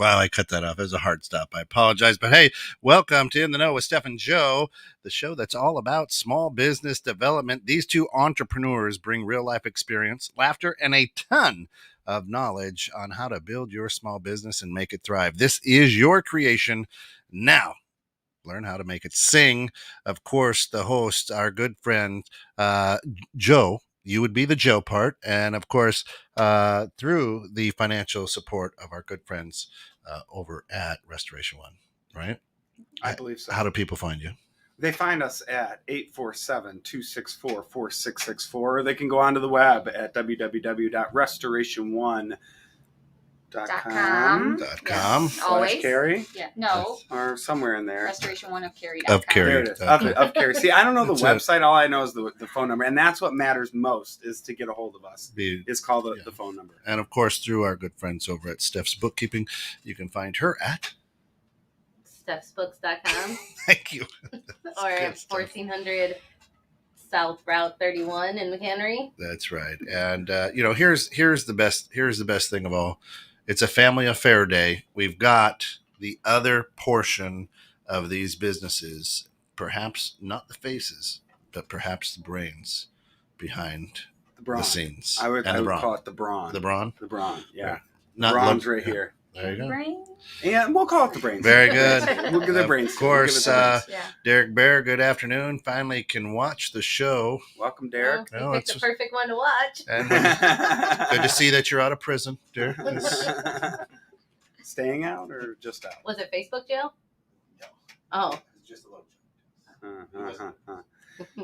Wow, I cut that off. It was a hard stop. I apologize. But hey, welcome to In the Know with Steph and Joe, the show that's all about small business development. These two entrepreneurs bring real life experience, laughter, and a ton of knowledge on how to build your small business and make it thrive. This is your creation. Now, learn how to make it sing. Of course, the host, our good friend, Joe. You would be the Joe part. And of course, through the financial support of our good friends over at Restoration One, right? I believe so. How do people find you? They find us at 847-264-4664. Or they can go onto the web at www.restoration1.com. Yes, always. Carrie? Yeah. No. Or somewhere in there. Restoration1ofcarrie.com. Of Carrie. There it is. Of Carrie. See, I don't know the website. All I know is the phone number. And that's what matters most is to get a hold of us. It's called the phone number. And of course, through our good friends over at Steph's Bookkeeping, you can find her at Steph'sBooks.com. Thank you. Or 1400 South Route 31 in McHenry. That's right. And here's the best thing of all. It's a family affair day. We've got the other portion of these businesses, perhaps not the faces, but perhaps the brains behind the scenes. I would call it the brawn. The brawn? The brawn, yeah. Not brawn's right here. There you go. Brains? Yeah, we'll call it the brains. Very good. We'll give the brains. Of course, Derek Bear, good afternoon. Finally can watch the show. Welcome, Derek. Well, you picked the perfect one to watch. And good to see that you're out of prison, Derek. Staying out or just out? Was it Facebook jail? No. Oh. Just a little.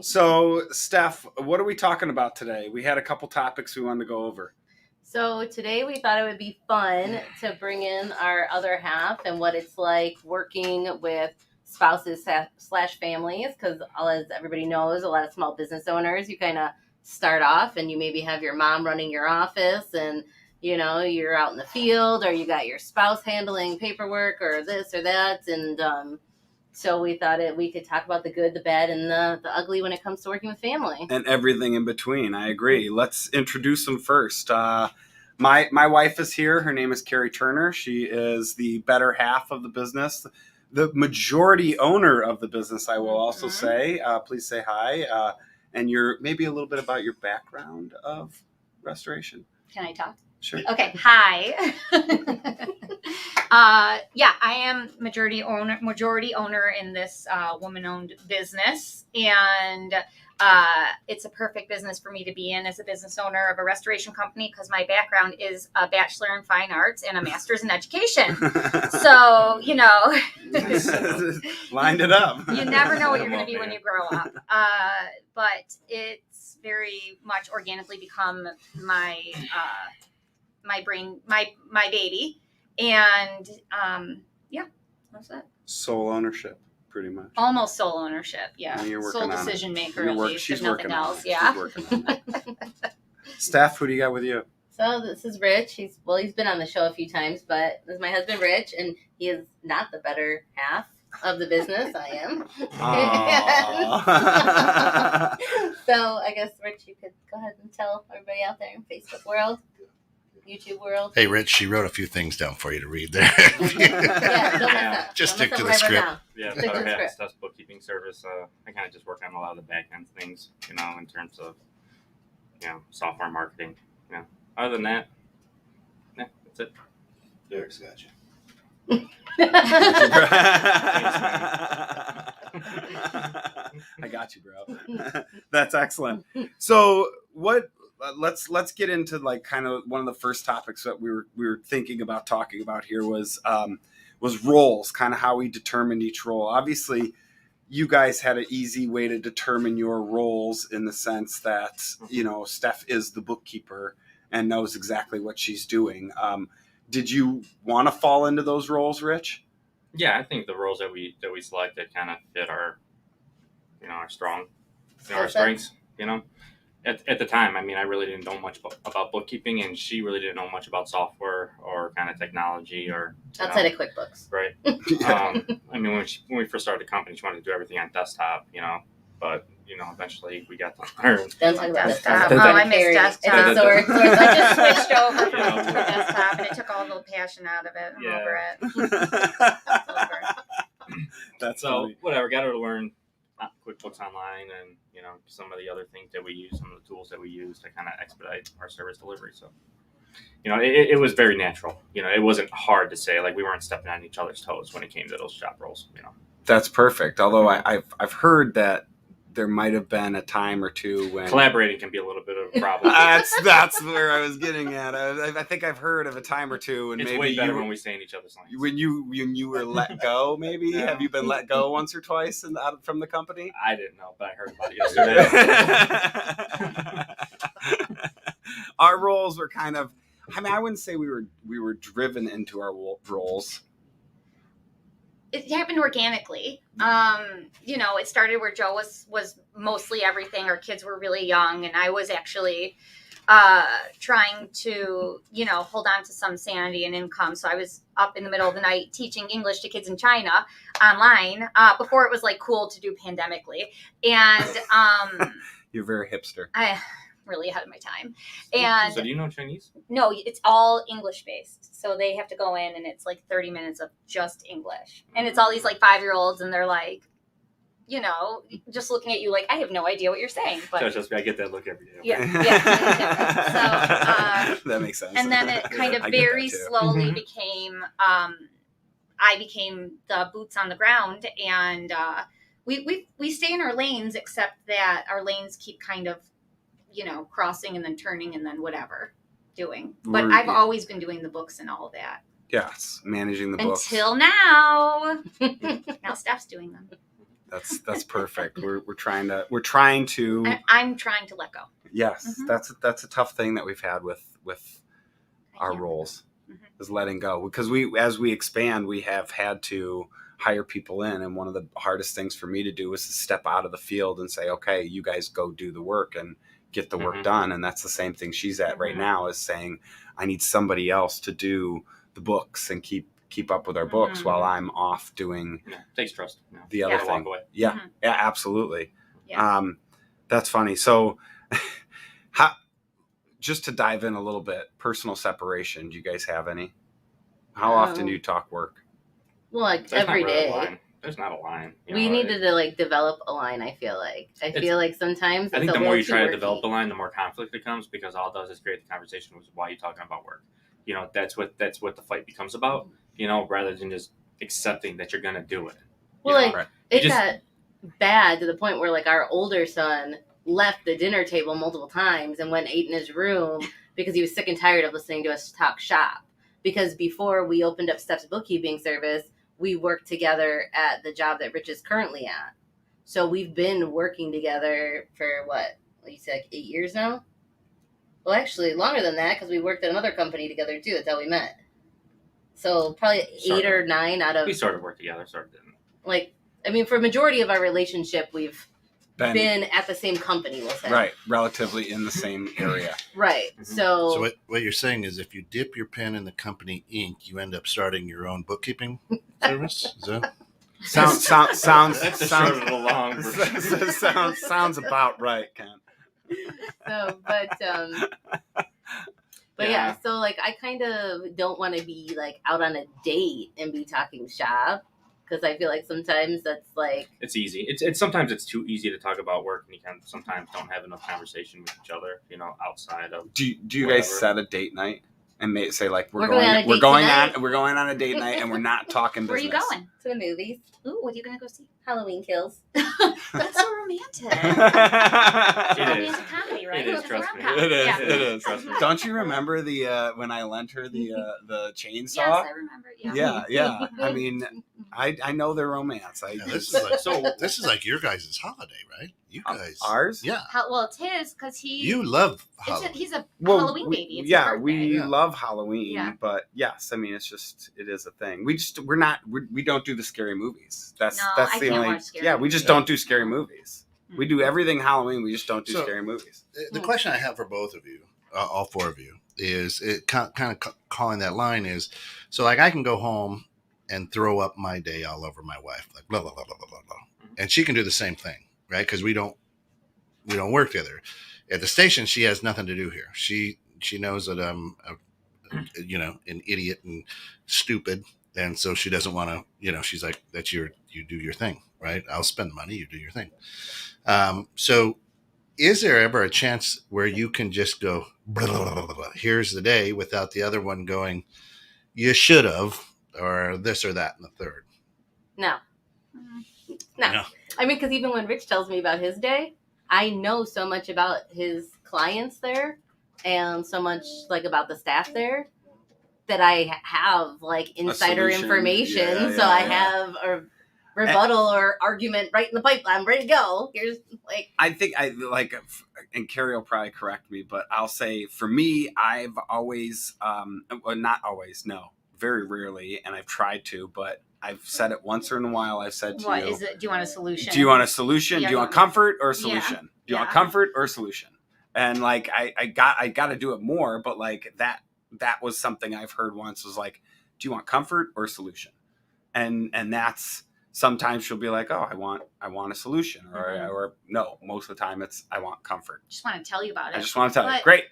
So, Steph, what are we talking about today? We had a couple topics we wanted to go over. So today we thought it would be fun to bring in our other half and what it's like working with spouses / families, because as everybody knows, a lot of small business owners, you kind of start off and you maybe have your mom running your office and, you're out in the field or you got your spouse handling paperwork or this or that. And so we thought we could talk about the good, the bad, and the ugly when it comes to working with family. And everything in between. I agree. Let's introduce them first. My wife is here. Her name is Carrie Turner. She is the better half of the business, the majority owner of the business, I will also say. Please say hi. And maybe a little bit about your background of restoration. Can I talk? Sure. Okay. Hi. I am majority owner in this woman-owned business, and it's a perfect business for me to be in as a business owner of a restoration company because my background is a bachelor in fine arts and a master's in education. So, lined it up. You never know what you're going to be when you grow up. But it's very much organically become my baby. And that's it. Sole ownership, pretty much. Almost sole ownership, yeah. And you're working sole on decision it. maker, at least, she's if nothing working else. on it. Yeah. She's working on it. Steph, who do you got with you? So this is Rich. He's been on the show a few times, but this is my husband, Rich, and he is not the better half of the business. I am. So I guess, Rich, you could go ahead and tell everybody out there in Facebook world, YouTube world. Hey, Rich, she wrote a few things down for you to read there. Don't mess up. Just Don't stick mess to up the what I wrote script. down. Yeah, Stick to the I have script. Steph's bookkeeping service. I kind of just work on a lot of the back end things, in terms of, software marketing. Other than that, that's it. Derek's got you. I got you, bro. That's excellent. So let's get into kind of one of the first topics that we were thinking about talking about here was roles, kind of how we determined each role. Obviously, you guys had an easy way to determine your roles in the sense that, Steph is the bookkeeper and knows exactly what she's doing. Did you want to fall into those roles, Rich? Yeah, I think the roles that we selected kind of fit our, our our strengths. At the time, I really didn't know much about bookkeeping, and she really didn't know much about software or kind of technology or outside of QuickBooks. Right. When we first started the company, she wanted to do everything on desktop, but eventually we got to learn. Don't talk about Desktop. desktop. Oh, I miss desktop. It's a sore I just switched over from Yeah. to a desktop, and it took all the passion out of it. I'm Yeah. over it. It's over. That's So funny. whatever, got her to learn QuickBooks Online, and some of the other things that we use, some of the tools that we use to kind of expedite our service delivery. So it was very natural. It wasn't hard to say, like, we weren't stepping on each other's toes when it came to those job roles. That's perfect. Although I've heard that there might have been a time or two when Collaborating can be a little bit of a problem. that's where I was getting at. I think I've heard of a time or two when It's maybe way better when we stay in each other's lanes. when you were let go. Maybe No. have you been let go once or twice out from the company? I didn't know, but I heard about it yesterday. Our roles were kind of. I mean, I wouldn't say we were driven into our roles. It happened organically. It started where Joe was mostly everything. Our kids were really young, and I was actually trying to, hold on to some sanity and income. So I was up in the middle of the night teaching English to kids in China online before it was like cool to do pandemically. And You're very hipster. I really ahead of my time. And So do you know Chinese? no, it's all English based. So they have to go in and it's like 30 minutes of just English. And it's all these like 5-year-olds and they're like, just looking at you like, I have no idea what you're saying. But Trust me, I get that look every day. yeah. That makes sense. And then it kind of I get that very too. slowly became, I became the boots on the ground, and we stay in our lanes, except that our lanes keep kind of, crossing and then turning and then whatever doing. But I've always been doing the books and all that. Yes, managing the books. Until now. Now Steph's doing them. That's perfect. We're trying to. I'm trying to let go. Yes, Mhm. that's a tough thing that we've had with I our can't. roles, Mhm. is letting go, because as we expand, we have had to hire people in, and one of the hardest things for me to do is to step out of the field and say, okay, you guys go do the work and get the work done. And that's the same thing she's at right now, is saying, I need somebody else to do the books and keep up with our books while I'm off doing Takes trust. the other Gotta thing. walk away. Yeah, Mhm. yeah, absolutely. Yeah. That's funny. So, just to dive in a little bit, personal separation. Do you guys have any? How often do you talk work? Well, like There's every not really a day. line. There's not a line. We needed to like develop a line. I feel like sometimes I it's think a the more little you try too to develop worky. a line, the more conflict it comes, because all it does is create the conversation with why are you talking about work. That's what the fight becomes about. Rather than just accepting that you're gonna do it. Well, like Right. it You just- got bad to the point where like our older son left the dinner table multiple times and went and ate in his room because he was sick and tired of listening to us talk shop. Because before we opened up Steph's bookkeeping service, we worked together at the job that Rich is currently at. So we've been working together for what you said, like 8 years now. Well, actually longer than that, because we worked at another company together too. That's how we met. So probably Sort 8 or 9 out of We sort of work together, sort of didn't. like, I mean, for a majority of our relationship, we've been at the same company, we'll say. Right, relatively in the same area. Right. Mhm. So, So what you're saying is, if you dip your pen in the company ink, you end up starting your own bookkeeping service. Is that? Sounds That's the short of the long version. sounds about right, Ken. but Yeah. yeah, so like I kind of don't want to be like out on a date and be talking shop, because I feel like sometimes that's like It's easy. It's sometimes it's too easy to talk about work, and you can sometimes don't have enough conversation with each other. Outside of. Do you Whatever. guys set a date night and say like We're going on a date tonight. we're going on a date night and we're not talking Where are business? you going? to the movies. Ooh, what are you going to go see? Halloween Kills. That's so romantic. It It's a is. romantic comedy, right? It is, It's a trust me. rom-com. It is. Yeah. It is. Trust me. Don't you remember the when I lent her the chainsaw? Yes, I remember. Yeah. Yeah. I mean, I know their romance. Yeah, this is like So this is like your guys' holiday, right? You guys, Ours? yeah. Well, it's his because You love Halloween. he's a Well, Halloween baby. It's his yeah, birthday. we Yeah. love Halloween, Yeah. but yes, I mean, it is a thing. We don't do the scary movies. That's No, that's I the can't only. watch scary Yeah, we just movies. don't do scary movies. We do Mhm. everything Halloween. We just don't do So- scary movies. The question I have for both of you, all four of you, is it kind of calling that line is, so like I can go home and throw up my day all over my wife, like blah blah blah blah blah blah blah, and she can do the same thing, right? Because we don't work together. At the station, she has nothing to do here. She knows that I'm an idiot and stupid, and so she doesn't want to. She's like, that's you do your thing, right? I'll spend money, you do your thing. So is there ever a chance where you can just go, blah, blah, blah, blah, here's the day, without the other one going, you should have, or this or that and the third? No. No. I mean, because even when Rich tells me about his day, I know so much about his clients there and so much like about the staff there that I have like insider information. So I have a rebuttal or argument right in the pipeline. I'm ready to go. Here's like, I think I like, and Carrie will probably correct me, but I'll say for me, I've always, well, not always, no, very rarely, and I've tried to, but I've said it once in a while. I've said to What you, is it? Do you want a solution? do you want a solution? Yeah, do you want comfort or a solution? Yeah. Do you want comfort or a solution? And like, I got to do it more, but like that was something I've heard once was like, do you want comfort or a solution? And that's, sometimes she'll be like, oh, I want a solution, or no, most of the time it's, I want comfort. Just want to tell you about it. I just want to tell you, But great,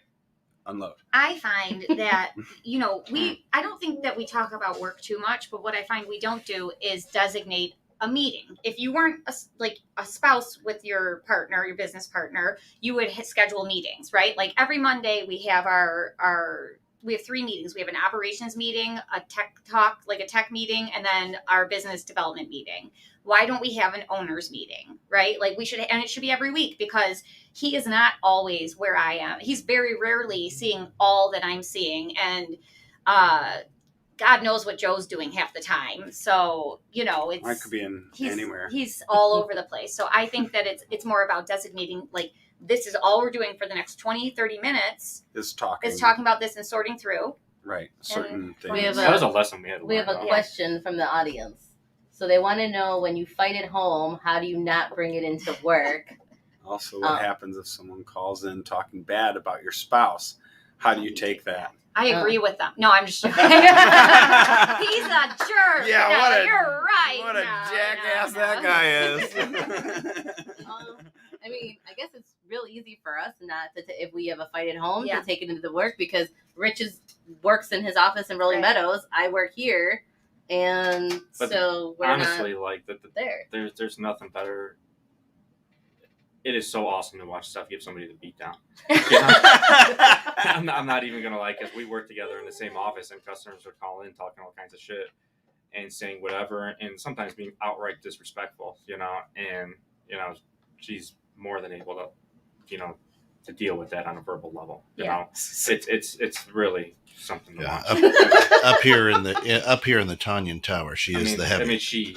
unload. I find that, I don't think that we talk about work too much, but what I find we don't do is designate a meeting. If you weren't a spouse with your partner, your business partner, you would schedule meetings, right? Like every Monday we have we have 3 meetings. We have an operations meeting, a tech talk, like a tech meeting, and then our business development meeting. Why don't we have an owner's meeting, right? Like we should, and it should be every week, because he is not always where I am. He's very rarely seeing all that I'm seeing. And God knows what Joe's doing half the time. So, it's, I could be anywhere. He's all over the place. So I think that it's more about designating, like, this is all we're doing for the next 20, 30 minutes is talking about this and sorting through. Right. Certain things. we have That was a lesson we had to we learn. have a question from the audience. So they want to know, when you fight at home, how do you not bring it into work? Also, what happens if someone calls in talking bad about your spouse? How do you take that? I agree with them. No, I'm just joking. He's a jerk. Yeah, you're right. What a jackass that guy is. I mean, I guess it's real easy for us not to, if we have a fight at home, Yeah. to take it into the work, because Rich works in his office in Rolling Right. Meadows. I work here, and But so we're honestly, not like there. there's nothing better. It is so awesome to watch Steph give somebody the beat down. I'm not even gonna lie, because we work together in the same office, and customers would call in talking all kinds of shit and saying whatever, and sometimes being outright disrespectful. And she's more than able to, to deal with that on a verbal level. You know, it's really something to watch. Up here in the Tanyan Tower, she is the heavy. I mean, she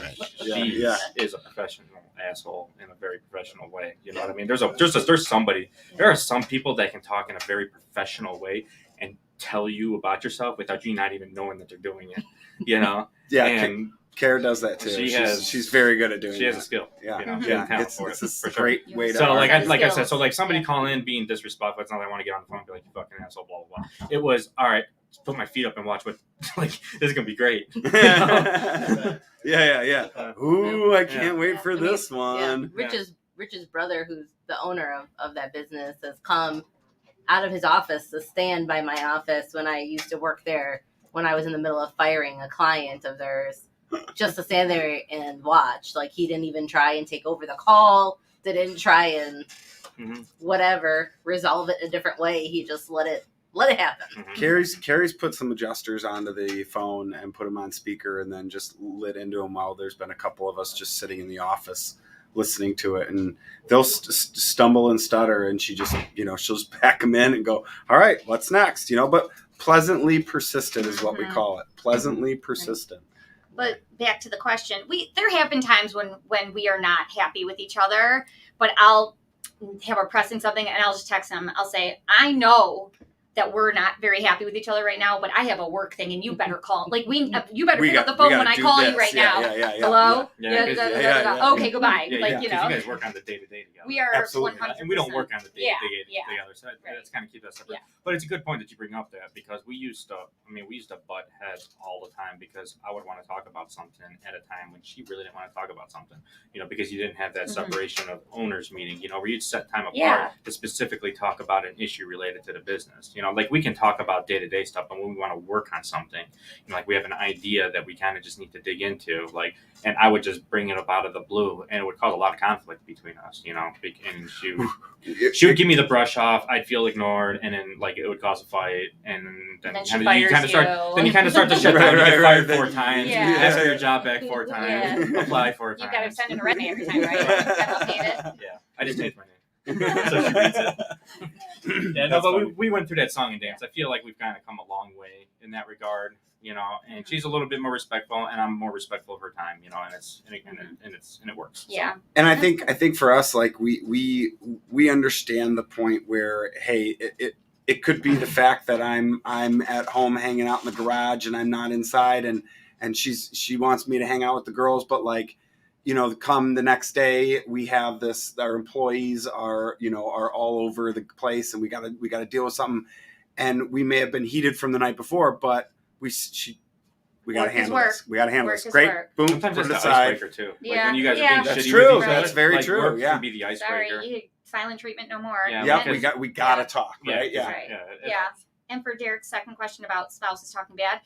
is a professional asshole in a very professional way. You know what I mean? There are some people that can talk in a very professional way and tell you about yourself without you not even knowing that they're doing it. Yeah, and Kara does that too. She's very good at doing that. She has a skill. Yeah, she has talent it's for it, a for sure. great way to. So like I skills. said, so like somebody call in being disrespectful, it's not like I want to get on the phone and be like, you fucking asshole, blah blah blah. It was all right. Just put my feet up and watch what. Like, this is gonna be great. Yeah. Ooh, I can't wait for this one. Yeah. Rich's brother, who's the owner of that business, has come out of his office to stand by my office when I used to work there, when I was in the middle of firing a client of theirs, just to stand there and watch. Like, he didn't even try and take over the call. Didn't try and whatever, resolve it a different way. He just let it happen. Carrie's put some adjusters onto the phone and put them on speaker, and then just lit into them while there's been a couple of us just sitting in the office listening to it, and they'll stumble and stutter, and she just, she'll just pack them in and go, all right, what's next? But pleasantly persistent is what we call it. Pleasantly persistent. But back to the question, there have been times when we are not happy with each other, but I'll have her pressing something and I'll just text him. I'll say, I know that we're not very happy with each other right now, but I have a work thing and you better call. Like you better pick up the phone when I call you right now. Hello? Okay, goodbye. Yeah, like, you know. You guys work on the day-to-day together. We are Absolutely. 100%. And we don't work on the day-to-day together, so Right. that's kind of keep that separate. Yeah. But it's a good point that you bring up that, because we used to butt heads all the time, because I would want to talk about something at a time when she really didn't want to talk about something, because you didn't have that separation of owners meeting, where you'd set time apart to specifically talk about an issue related to the business. Like we can talk about day-to-day stuff, but when we want to work on something, like we have an idea that we kind of just need to dig into, and I would just bring it up out of the blue, and it would cause a lot of conflict between us, and she would give me the brush off, I'd feel ignored, and then it would cause a fight, and then you kind of start to shut down. You get fired 4 times, ask for your job back 4 times, apply 4 times. You got to send in a resume every time, right? Yeah, I just changed my name. So she reads it. But we went through that song and dance. I feel like we've kind of come a long way in that regard, and she's a little bit more respectful, and I'm more respectful of her time, and it works. Yeah. So. And I think for us, we understand the point where, hey, it could be the fact that I'm at home hanging out in the garage and I'm not inside, and she wants me to hang out with the girls, but come the next day, we have this, our employees are all over the place, and we gotta deal with something, and we may have been heated from the night before, but we gotta handle this. We gotta handle this. Great. Work. Boom. Sometimes put it's it the aside. icebreaker too. Yeah. When you guys are Yeah. being That's shitty true. with each other, That's very true. Work Yeah. can be the icebreaker. Sorry, silent treatment no more. Yeah. We gotta talk, right? Yeah. Right. Yeah. And for Derek's second question about spouses talking bad,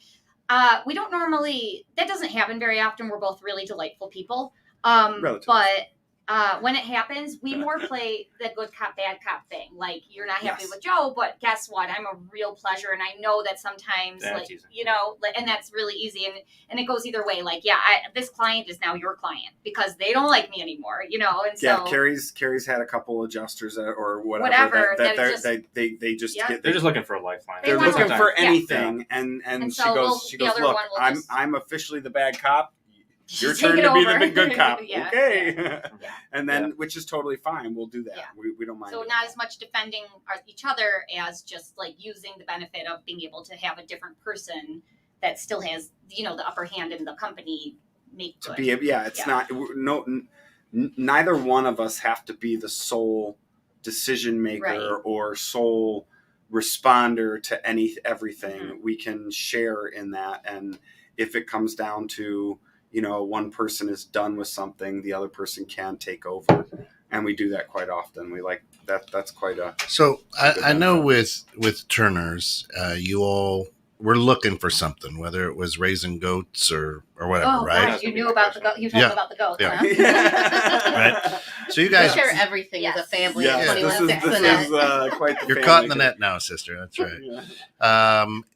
we don't normally, that doesn't happen very often. We're both really delightful people. Relatively. But when it happens, we more play the good cop, bad cop thing. Like, you're not happy with Joe, but guess what? I'm a real pleasure. And I know that sometimes, and that's really easy. And it goes either way. This client is now your client because they don't like me anymore, and so. Carrie's had a couple adjusters or whatever. They just get. They're just looking for a lifeline. They're looking for anything. Yeah. And so she goes, look, I'm officially the bad cop. Your turn Take to be over. the good cop. Yeah. Okay. Yeah. And then, which is totally fine. We'll do that. Yeah. We don't mind. So not as much defending each other as just using the benefit of being able to have a different person that still has, the upper hand in the company make good. It's not, neither one of us have to be the sole decision maker or sole responder to everything. Mm-hmm. We can share in that. And if it comes down to, one person is done with something, the other person can take over, and we do that quite often. We like that. That's quite a. So I know with Turner's, you all were looking for something, whether it was raising goats or whatever, right? Wow, you knew about the goat. You told me about the goats, huh? Right. So you guys share everything as a family. Yeah, this is quite. You're caught in the net now, sister. That's right.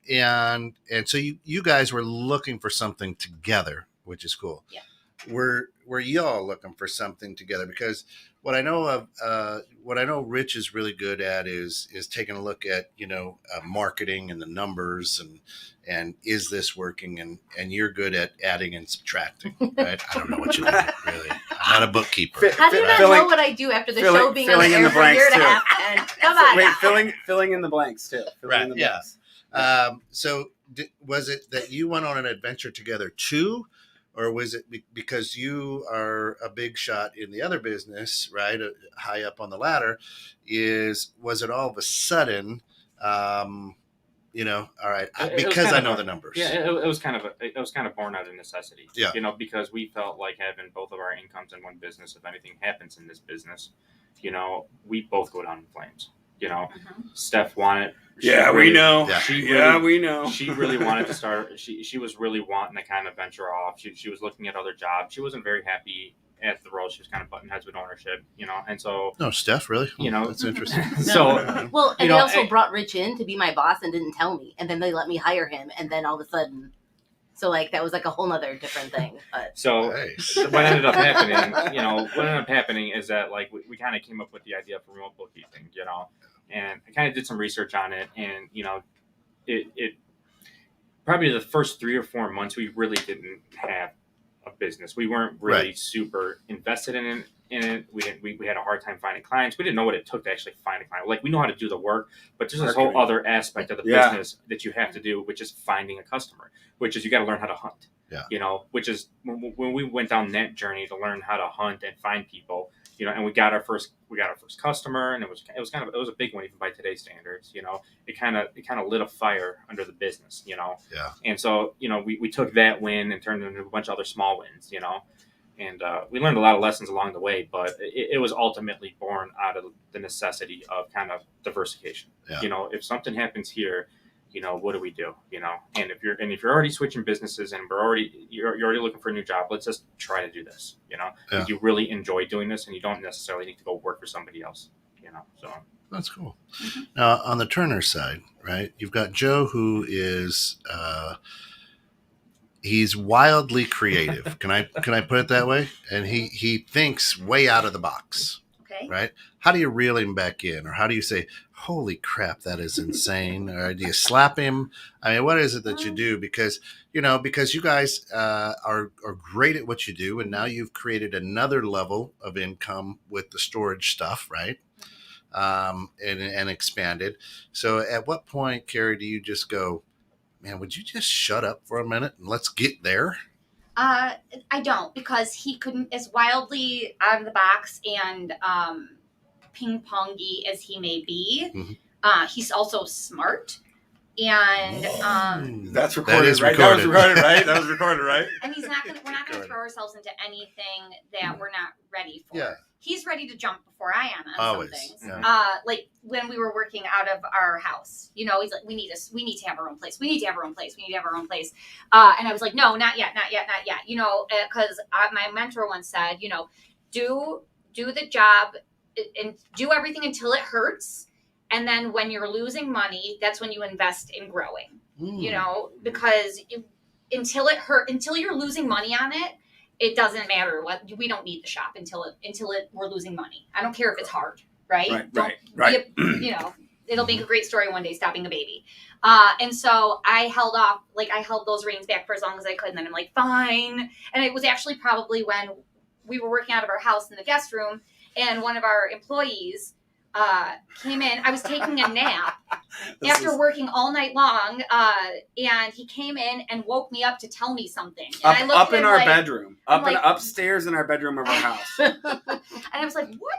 And so you guys were looking for something together, which is cool. Yeah. Were y'all looking for something together? Because what I know Rich is really good at is taking a look at marketing and the numbers and is this working, and you're good at adding and subtracting, right? I don't know what you do, really. I'm not a bookkeeper. How do you not know what I do after the show being on the air for a year and a half? And come on, wait, filling in the blanks too. Filling in the blanks. So was it that you went on an adventure together too? Or was it because you are a big shot in the other business, right? High up on the ladder, was it all of a sudden, all right, because I know the numbers. Yeah, it was kind of born out of necessity. Yeah. Because we felt like having both of our incomes in one business, if anything happens in this business, we both go down in flames. Steph wanted. We know. We know. She really wanted to start. She was really wanting to kind of venture off. She was looking at other jobs. She wasn't very happy at the role. She was kind of butting heads with ownership, and so. No, Steph, really? That's interesting. So. Well, and they also brought Rich in to be my boss and didn't tell me, and then they let me hire him, and then all of a sudden. So that was a whole nother different thing. But. So what ended up happening, is that we kind of came up with the idea for remote bookkeeping, and I kind of did some research on it, and it probably the first 3 or 4 months we really didn't have a business. We weren't really super invested in in it. We had a hard time finding clients. We didn't know what it took to actually find a client. Like, we know how to do the work, but there's this whole other aspect of the business that you have to do, which is finding a customer, which is you got to learn how to hunt. Yeah. You know, which is when we went down that journey to learn how to hunt and find people, you know, and we got our first customer, and it was a big one even by today's standards. You know, it kind of lit a fire under the business. You know. Yeah. And so, you know, we took that win and turned it into a bunch of other small wins. You know. And we learned a lot of lessons along the way, but it was ultimately born out of the necessity of kind of diversification. Yeah. You know, if something happens here, you know, what do we do? You know, and if you're already switching businesses and you're already looking for a new job, let's just try to do this. You know, if you really enjoy doing this, and you don't necessarily need to go work for somebody else. You know, so that's cool. Now on the Turner side, right? You've got Joe, who is. He's wildly creative. Can I put it that way? And he thinks way out of the box. Okay. Right? How do you reel him back in, or how do you say, "Holy crap, that is insane"? Or do you slap him? I mean, what is it that you do? Because you guys are great at what you do, and now you've created another level of income with the storage stuff, right? And expanded. So, at what point, Carrie, do you just go, "Man, would you just shut up for a minute and let's get there"? I don't, because he couldn't, as wildly out of the box and ping pongy as he may be. Mm-hmm. He's also smart, and that's recorded, that is right? Recorded. That was recorded, right? That was recorded, right? and we're not going to throw ourselves into anything that we're not ready for. Yeah. He's ready to jump before I am on Always. some things. Yeah. Like when we were working out of our house, you know, he's like, we need to have our own place. We need to have our own place. We need to have our own place. And I was like, no, not yet. You know, because my mentor once said, you know, do the job and do everything until it hurts. And then when you're losing money, that's when you invest in growing, you know, because until you're losing money on it, it doesn't matter what. We don't need the shop until we're losing money. I don't care if it's hard, right? Right. You know, it'll make a great story one day, stopping a baby. And so I held off, like I held those reins back for as long as I could. And then I'm like, fine. And it was actually probably when we were working out of our house in the guest room, and one of our employees came in. I was taking a nap after working all night long, and he came in and woke me up to tell me something. And I looked up at in him our like, bedroom, upstairs in our bedroom of our house. And I was like, what?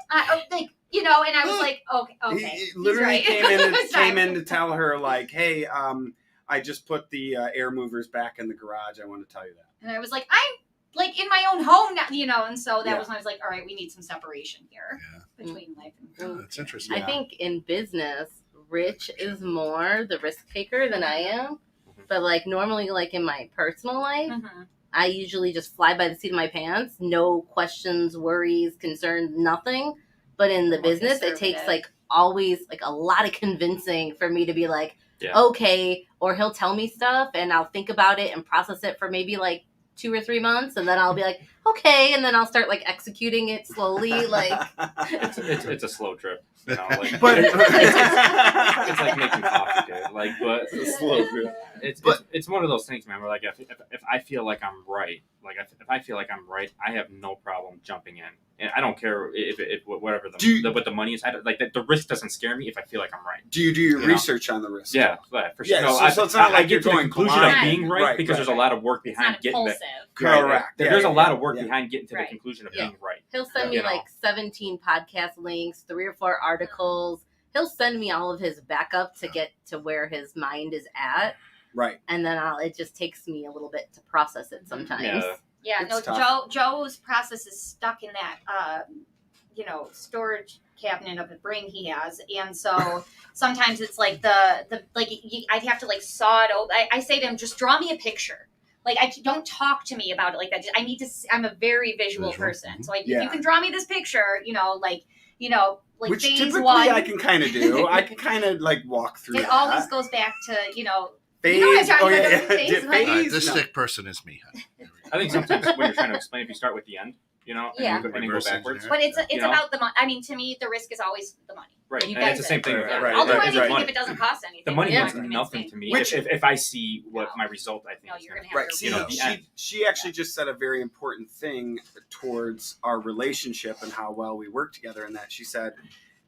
Like, you know, and I was like, okay. He literally right. came in to tell her, like, hey, I just put the air movers back in the garage. I want to tell you that. And I was like, I'm like in my own home now, you know, and so that was when I was like, all right, we need some separation here between life and food. That's interesting. I think in business, Rich is more the risk taker than I am. But like normally, like in my personal life, I usually just fly by the seat of my pants. No questions, worries, concerns, nothing. But in the business, it takes like always like a lot of convincing for me to be like, okay, or he'll tell me stuff and I'll think about it and process it for maybe like 2 or 3 months, and then I'll be like, okay, and then I'll start like executing it slowly. Like it's a slow trip, you know. Like, but it's like making coffee, dude. Like, but it's a slow trip. It's one of those things, man. Where like if I feel like I'm right, like if I feel like I'm right, I have no problem jumping in, and I don't care if whatever what the money is. Like the risk doesn't scare me if I feel like I'm right. Do you do your research on the risk? Yeah, for sure. Yeah, no, so it's not like I get to the conclusion of being right because there's a lot of work behind getting there. Correct. There's a lot of work behind getting to the conclusion of being right. He'll send me like 17 podcast links, 3 or 4 articles. He'll send me all of his backup to get to where his mind is at. Right. And then it just takes me a little bit to process it sometimes. Yeah, no, Joe's process is stuck in that, storage cabinet of a brain he has. And so sometimes it's like I'd have to like saw it open. I say to him, just draw me a picture. Like, don't talk to me about it like that. I'm a very visual person. So if you can draw me this picture, which phase typically 1. I can kind of do. I can kind of like walk through It always goes back to, phase. phase. This stick person is me. I think sometimes when you're trying to explain, if you start with the end, you know, Yeah. and then go Reverse backwards. engineer. But it's know? about the money. I mean, to me, the risk is always the money. Right, You and guys it's the same thing. Right, with right, I'll do right, anything right. if it doesn't cost anything. The money Yeah. means Convince nothing me. to me. Which- If I see what my result, I think No, is you're gonna gonna have Right. to See, you know, read. she actually just said a very important thing towards our relationship and how well we work together. In that she said,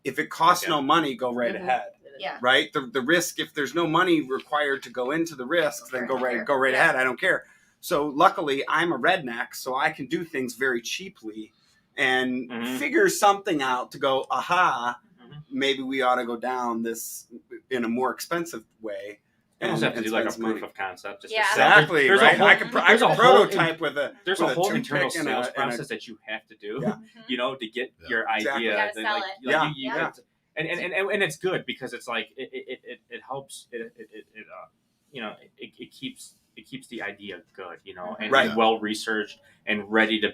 if it costs Okay. no money, go right Mhm. ahead. Yeah. Right. The risk, if there's no money required to go into the risks, then go right Yeah. ahead. I don't care. So luckily, I'm a redneck, so I can do things very cheaply and Mhm. figure something out to go, aha, Mhm. maybe we ought to go down this in a more expensive way. You also have to do like a spend some proof money. of concept. Just to Yeah. sell. Exactly, There's a right? whole- I could there's a whole prototype with a There's with a whole toothpick internal and sales a- process that you have to do, Yeah. you know, to get Yeah. your Exactly. idea. You gotta that, sell like, it. like, Yeah. you Yeah. got to- and it's good because it's like it helps it you know it keeps the idea good, you know, and Right. well researched and ready to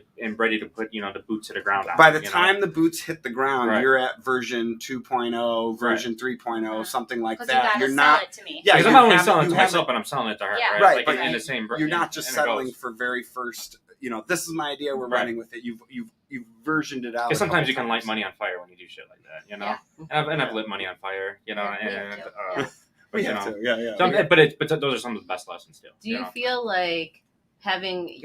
put, you know, the boots to the ground on. By the you know? time the boots hit the ground, Right. you're at version 2.0, version 3.0, something like Because you that. gotta You're sell not. it to me. Yeah, because I'm you not only haven't- selling it you to myself, haven't- but I'm selling it to her, Yeah. right? Right, Like but in the same. You're not and just it settling goes. for very first. You know, this is my idea. We're Right. running with it. You've versioned it out. Because sometimes a you couple can light times. money on fire when you do shit like that, you know. Yeah. And I've lit money on fire, you know, Yeah, we have and to. Yeah. but, We you have know, to. Yeah. some, but those are some of the best lessons too. Do you know? feel like having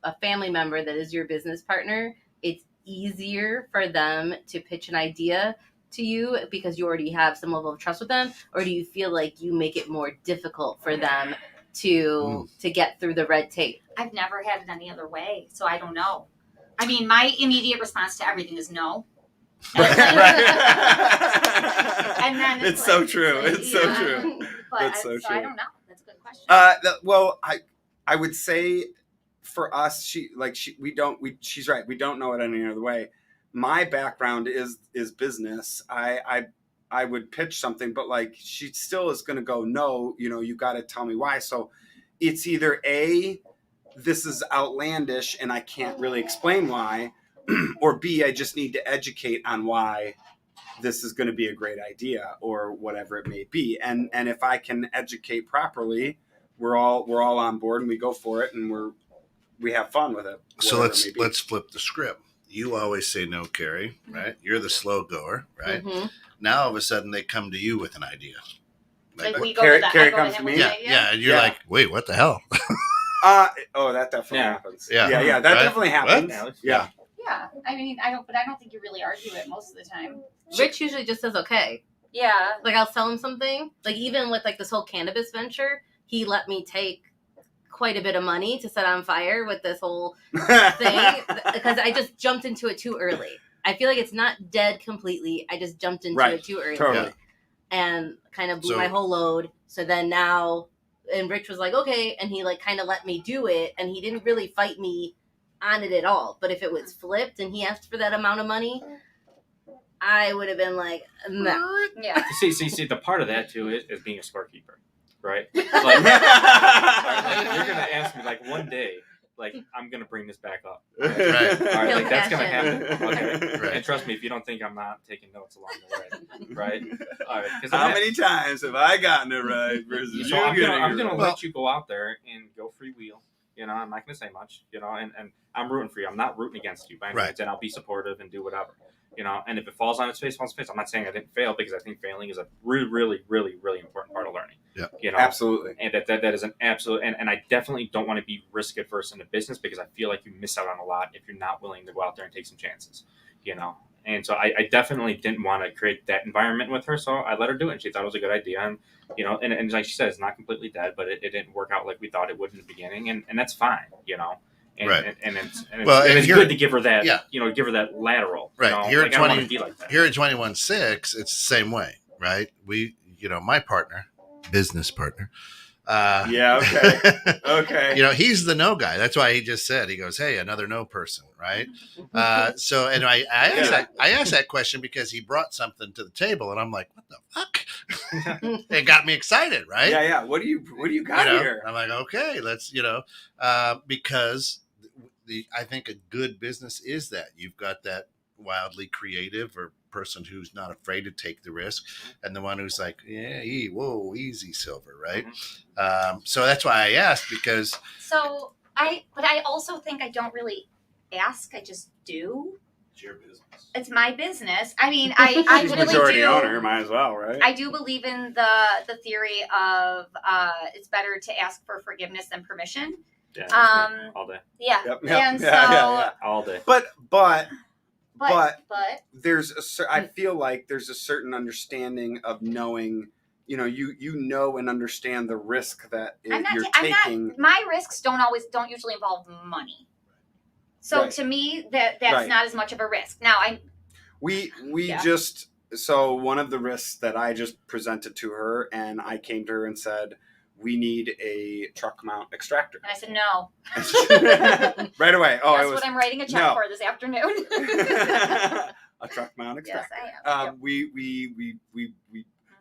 a family member that is your business partner, it's easier for them to pitch an idea to you because you already have some level of trust with them, or do you feel like you make it more difficult for them to get through the red tape? I've never had it any other way, so I don't know. I mean, my immediate response to everything is no. And then It's so like- true. It's so Yeah. true. But That's so I true. don't know. That's a good question. Well, I would say for us, she's right. We don't know it any other way. My background is business. I would pitch something, but like she still is going to go, no, you know, you got to tell me why. So it's either A, this is outlandish and I can't really explain why, or B, I just need to educate on why this is going to be a great idea or whatever it may be. And if I can educate properly, we're all on board and we go for it and we have fun with it. So whatever it may be. let's flip the script. You always say no, Carrie, right? You're the slow goer, right? Mhm. Now all of a sudden they come to you with an idea. Like we what- go Carrie- to that. Carrie I go to comes him to with me? an yeah, idea. yeah, and you're Yeah. like, wait, what the hell? Oh, that definitely Yeah. happens. Yeah. Yeah, that Right? definitely happens. What? Yeah. Yeah. I mean, I don't think you really argue it most of the time. Rich usually just says okay. Yeah. Like I'll sell him something. Like even with like this whole cannabis venture, he let me take quite a bit of money to set on fire with this whole thing because I just jumped into it too early. I feel like it's not dead completely. I just jumped into Right. it too early Totally. and kind of blew So- my whole load. So then now, and Rich was like, okay, and he like kind of let me do it, and he didn't really fight me on it at all. But if it was flipped and he asked for that amount of money, I would have been like, no. Yeah. See, the part of that too is being a scorekeeper, right? Like, you're gonna ask me like one day, like I'm gonna bring this back up. Right. All right, He'll like that's gonna cash in. happen. Okay. Right. And trust me, if you don't think I'm not taking notes along the way, right? All right. Because How many times have I gotten it right versus So you I'm getting gonna it right? let you go out there and go freewheel. You know, I'm not gonna say much. You know, and I'm rooting for you. I'm not rooting against you by any Right. means, and I'll be supportive and do whatever. You know, and if it falls on its face, falls on its face. I'm not saying I didn't fail because I think failing is a really, really, really, really important part of learning. Yeah. You know, Absolutely. and that is an absolute. And I definitely don't want to be risk adverse in the business because I feel like you miss out on a lot if you're not willing to go out there and take some chances. You know. And so I definitely didn't want to create that environment with her, so I let her do it. And she thought it was a good idea, and you know, and like she said, it's not completely dead, but it didn't work out like we thought it would in the beginning, and that's fine, you know. And, Right. and it's Well, and it's here- good to give her that, yeah. you know, give her that lateral. Right. You know? Here at Like, I don't want 20 to be like that. Here at 21.6, it's the same way, right? We, you know, my partner, business partner. Yeah, okay. Okay. You know, he's the no guy. That's why he just said, he goes, hey, another no person, right? So, and I asked that question because he brought something to the table, and I'm like, what the fuck? It got me excited, right? Yeah. What do you got You know, here? I'm like, okay, let's, you know, because I think a good business is that you've got that wildly creative or person who's not afraid to take the risk, and the one who's like, yeah, whoa, easy, Silver, right? So that's why I asked, because So I also think I don't really ask. I just do. It's your business. It's my business. I mean, I She's really majority do. owner, might as well, right? I do believe in the theory of it's better to ask for forgiveness than permission. Yeah, that's me, all day. Yeah. Yep, And yeah. All day. But But there's I feel like there's a certain understanding of knowing, you know and understand the risk that you're taking. my risks don't usually involve money. So Right. to me, that's Right. not as much of a risk. Now We Yeah. just, so one of the risks that I just presented to her, and I came to her and said, we need a truck mount extractor. and I said no. Right away. Oh, That's what I'm writing a check no. for this afternoon. A truck mount Yes, extractor. I am.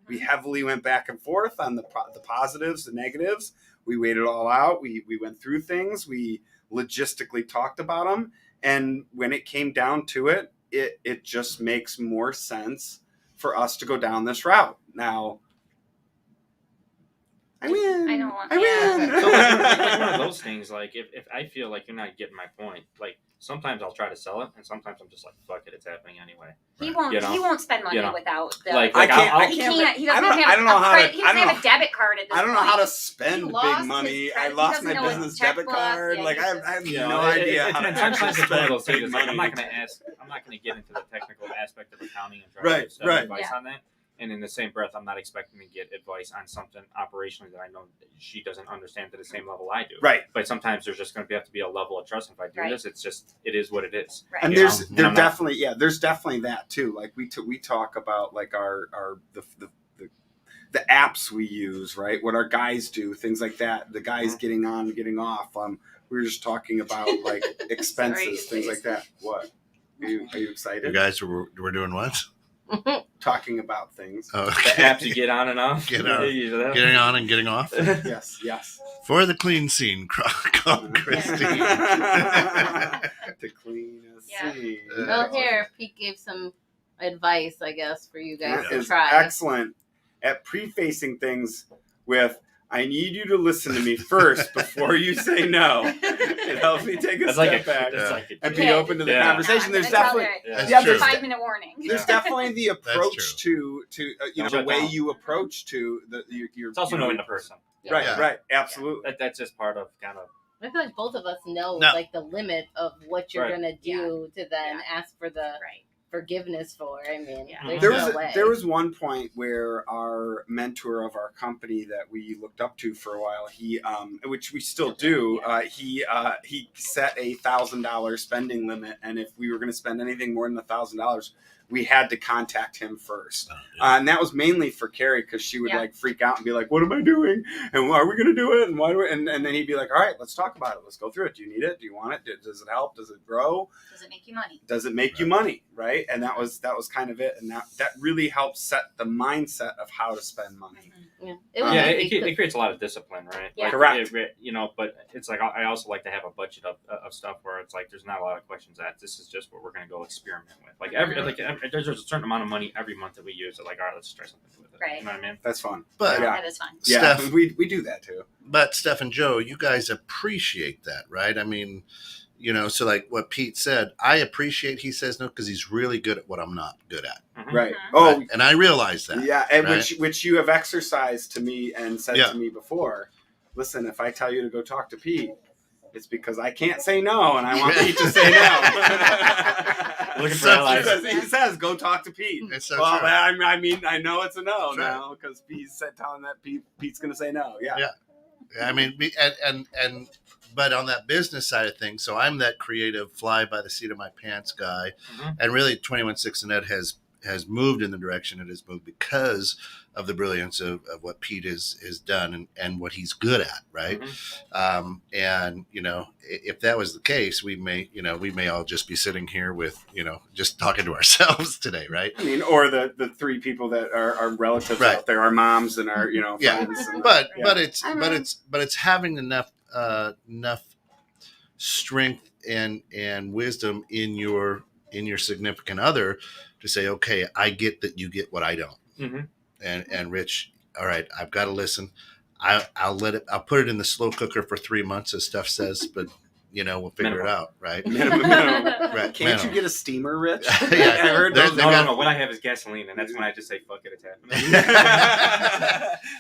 We heavily went back and forth on the positives, the negatives. We weighed it all out. We went through things. We logistically talked about them. And when it came down to it, it just makes more sense for us to go down this route. Now, I win. I don't want- I win. So like one of those things, like if I feel like you're not getting my point, like sometimes I'll try to sell it, and sometimes I'm just like, fuck it, it's happening anyway. He won't. You know? He won't spend money You know? without the. Like I I'll- he can't. can't. He I doesn't don't- have I don't know a how credit. to- He I doesn't don't have a debit card at this I don't know point. how to spend He big lost money. his I credit- lost he my doesn't know his business debit checkbook. card. Yeah, Like he I just- have You no know, idea how to and sometimes actually it's one of spend those things. big It's like, I'm money. not going to get into the technical aspect of accounting and try Right, to give some right. advice Yeah. on that. And in the same breath, I'm not expecting to get advice on something operationally that I know that she doesn't understand to the same level I do. Right. But sometimes there's just going to have to be a level of trust. If I do Right. this, it is what it is. Right. And You there's know? And there I'm not- there's definitely that too. Like we talk about like the apps we use, right? What our guys do, things like that. The guys getting on, getting off. We were just talking about like expenses, Sorry, things like that. What? Are you You excited? guys we're doing what? Talking about things. Oh, The okay. apps you get on and off. Get on. You use that. Getting on and getting off. Yes. For the clean scene, call Christine. To clean a Yeah. scene. Well, here, Pete gave some advice, I guess, for you guys That to is try. excellent at prefacing things with, I need you to listen to me first before you say no. It helps me take a That's step like back that's like a and be Yeah. open to the Yeah. conversation. There's That's all definitely right. That's yeah, true. there's 5-minute warning. there's definitely the approach true. to Don't the shut way down. you approach to your It's also knowing the person. Right, Yeah. right, absolutely. That's just part of kind of. I feel like both of us know No. like the limit of what you're Right. gonna do to then Yeah. ask for the Right. forgiveness for. I mean, Yeah. there's There no was way. there was one point where our mentor of our company that we looked up to for a while, he which we still do, he set a $1,000 spending limit, and if we were going to spend anything more than $1,000, we had to contact him first. And that was mainly for Carrie, because she would Yeah. like freak out and be like, what am I doing? And are we going to do it? And why do we? And then he'd be like, all right, let's talk about it. Let's go through it. Do you need it? Do you want it? Does it help? Does it grow? Does it make you money? Does it make you money? Right. And that was kind of it. And that really helped set the mindset of how to spend money. Yeah, it was Yeah, easy 'cause- it creates a lot of discipline, right? Yeah. Correct. But it's like I also like to have a budget of stuff where it's like there's not a lot of questions asked. This is just what we're going to go experiment with. Like there's a certain amount of money every month that we use. Like, all right, let's try something with it. Right. You know what I mean? That's fun. But Yeah. That is fun. Yeah, Steph, we do that too. but Steph and Joe, you guys appreciate that, right? I mean, so like what Pete said, I appreciate he says no because he's really good at what I'm not good at. Mhm. Right. Mhm. Oh, Right? And I realize that. yeah, and right? which you have exercised to me and said Yeah. to me before. Listen, if I tell you to go talk to Pete, it's because I can't say no, and I want Pete to say no. Looking for So allies. true. He says, "Go talk to Pete." It's so Well, true. I mean, I know it's a no That's right. now because Pete's telling that Pete's going to say no. Yeah. Yeah. I mean, but on that business side of things, so I'm that creative, fly by the seat of my pants guy, Mhm. and really 21 and Ed has moved in the direction it has moved because of the brilliance of what Pete has done and what he's good at, right? Mhm. And if that was the case, we may all just be sitting here with just talking to ourselves today, right? I mean, or the three people that are relatives Right. out there, our moms and our Yeah. friends. And, But yeah. it's having enough strength and wisdom in your significant other to say, okay, I get that you get what I don't. Mhm. And Rich, all right, I've got to listen. I'll put it in the slow cooker for 3 months, as Steph says, but we'll figure it out, right? Minimum. Right. Can't you get a steamer, Rich? Yeah. I heard There's- those. No. What I have is gasoline, and that's when I just say, fuck it, it's happening.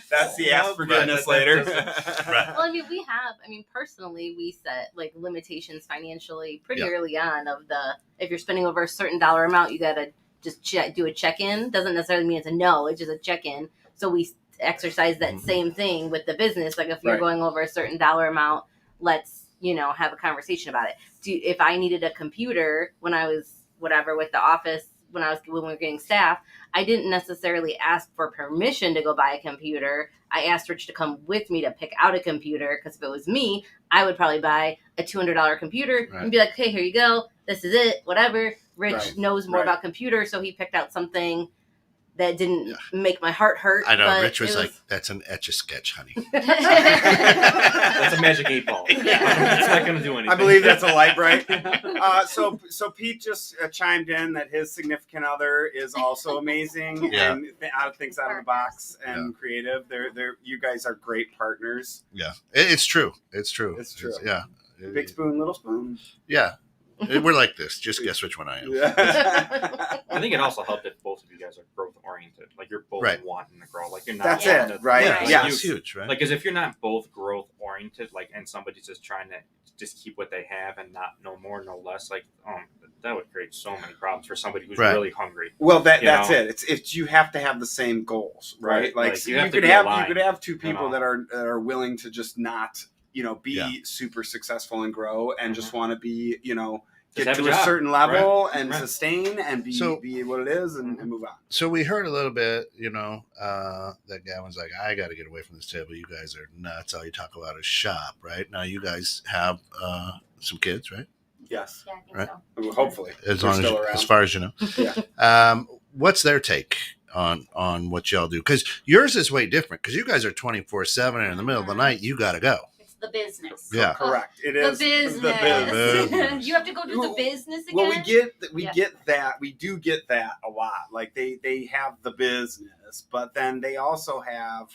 That's the ask forgiveness Right. later. Right. Well, I mean, personally, we set like limitations financially pretty Yeah. early on of if you're spending over a certain dollar amount, you got to just do a check-in. Doesn't necessarily mean it's a no, it's just a check-in. So we exercise that same thing with the business. Like if you're Right. going over a certain dollar amount, let's, have a conversation about it. If I needed a computer when I was with the office, when we were getting staff, I didn't necessarily ask for permission to go buy a computer. I asked Rich to come with me to pick out a computer, because if it was me, I would probably buy a $200 computer and be like, okay, here you go. This is it, whatever. Rich knows more about computers, so he picked out something that didn't make my heart hurt. I know. but Rich was like, that's an Etch-a-Sketch, honey. That's a magic 8 ball. It's not going to do anything. I believe that's a light bright. So Pete just chimed in that his significant other is also amazing and thinks out of the box and creative. You guys are great partners. Yeah, it's true. It's true. It's true. Yeah. Big spoon, little spoon. Yeah. We're like this. Just guess which one I am. I think it also helped if both of you guys are growth oriented. Like you're both wanting to grow. Like you're not. That's wanting it, to, right? Yeah, it's huge, right? Like, because if you're not both growth oriented, like, and somebody's just trying to just keep what they have and not no more, no less, like, that would create so many problems for somebody who's really hungry. Well, that's it. It's you have to have the same goals, right? Like so you could have two people that are willing to just not be super successful and grow and just want to be get to a certain level and sustain and be what it is and move on. So we heard a little bit, that Gavin's like, I got to get away from this table. You guys are nuts. All you talk about is shop, right? Now you guys have some kids, right? Yes. Yeah, I think Right. so. Well, hopefully, as far as you know. Yeah. What's their take on what y'all do? Because yours is way different. Because you guys are 24/7, and in the middle of the night, you got to go. It's the business. Yeah. Correct. It The is business. business. You have to go do the business again. Well, we get that. We do get that a lot. Like they have the business, but then they also have,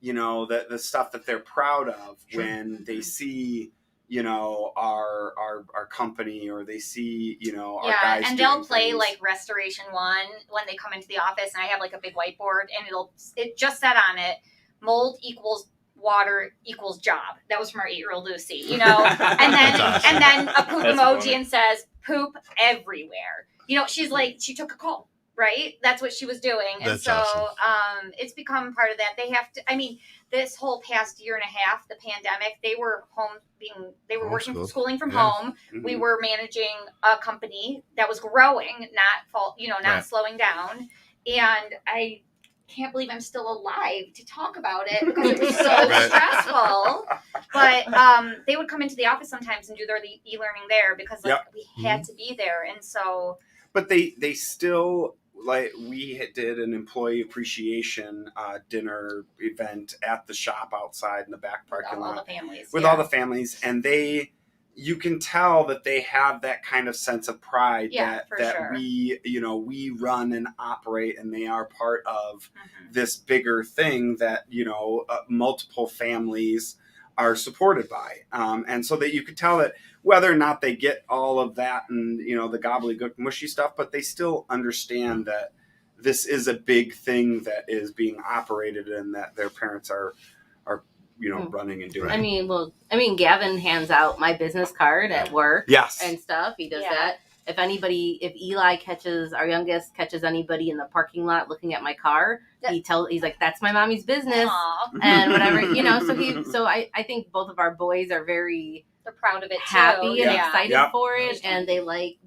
the stuff that they're proud of when they see, our company, or they see, our guys. And they'll play like Restoration 1 when they come into the office, and I have like a big whiteboard, and it just said on it, mold equals water equals job. That was from our 8-year-old Lucy, and then awesome. and then a poop That's emoji funny. and says poop everywhere. She's like, she took a call, right? That's what she was doing. And That's so awesome. it's become part of that. They have to, this whole past year and a half, the pandemic, they were working, schooling from home. Mhm. We were managing a company that was growing, not slowing down. And I can't believe I'm still alive to talk about it because it was so stressful. But they would come into the office sometimes and do their e-learning there because we had to be there. And so, but they still, like, we did an employee appreciation dinner event at the shop outside in the back parking lot all the families, with all the families, and you can tell that they have that kind of sense of pride that sure. we run and operate, and they are part of this bigger thing that multiple families are supported by, and so that you could tell that whether or not they get all of that and the gobbledygook mushy stuff, but they still understand that this is a big thing that is being operated and that their parents are running and doing. Gavin hands out my business card at work and stuff. He does that. If Eli our youngest catches anybody in the parking lot looking at my car, he's like, that's my mommy's business. Aww. And whatever, so I think both of our boys are very, they're proud of it, happy too. and excited for it. Yeah. And they like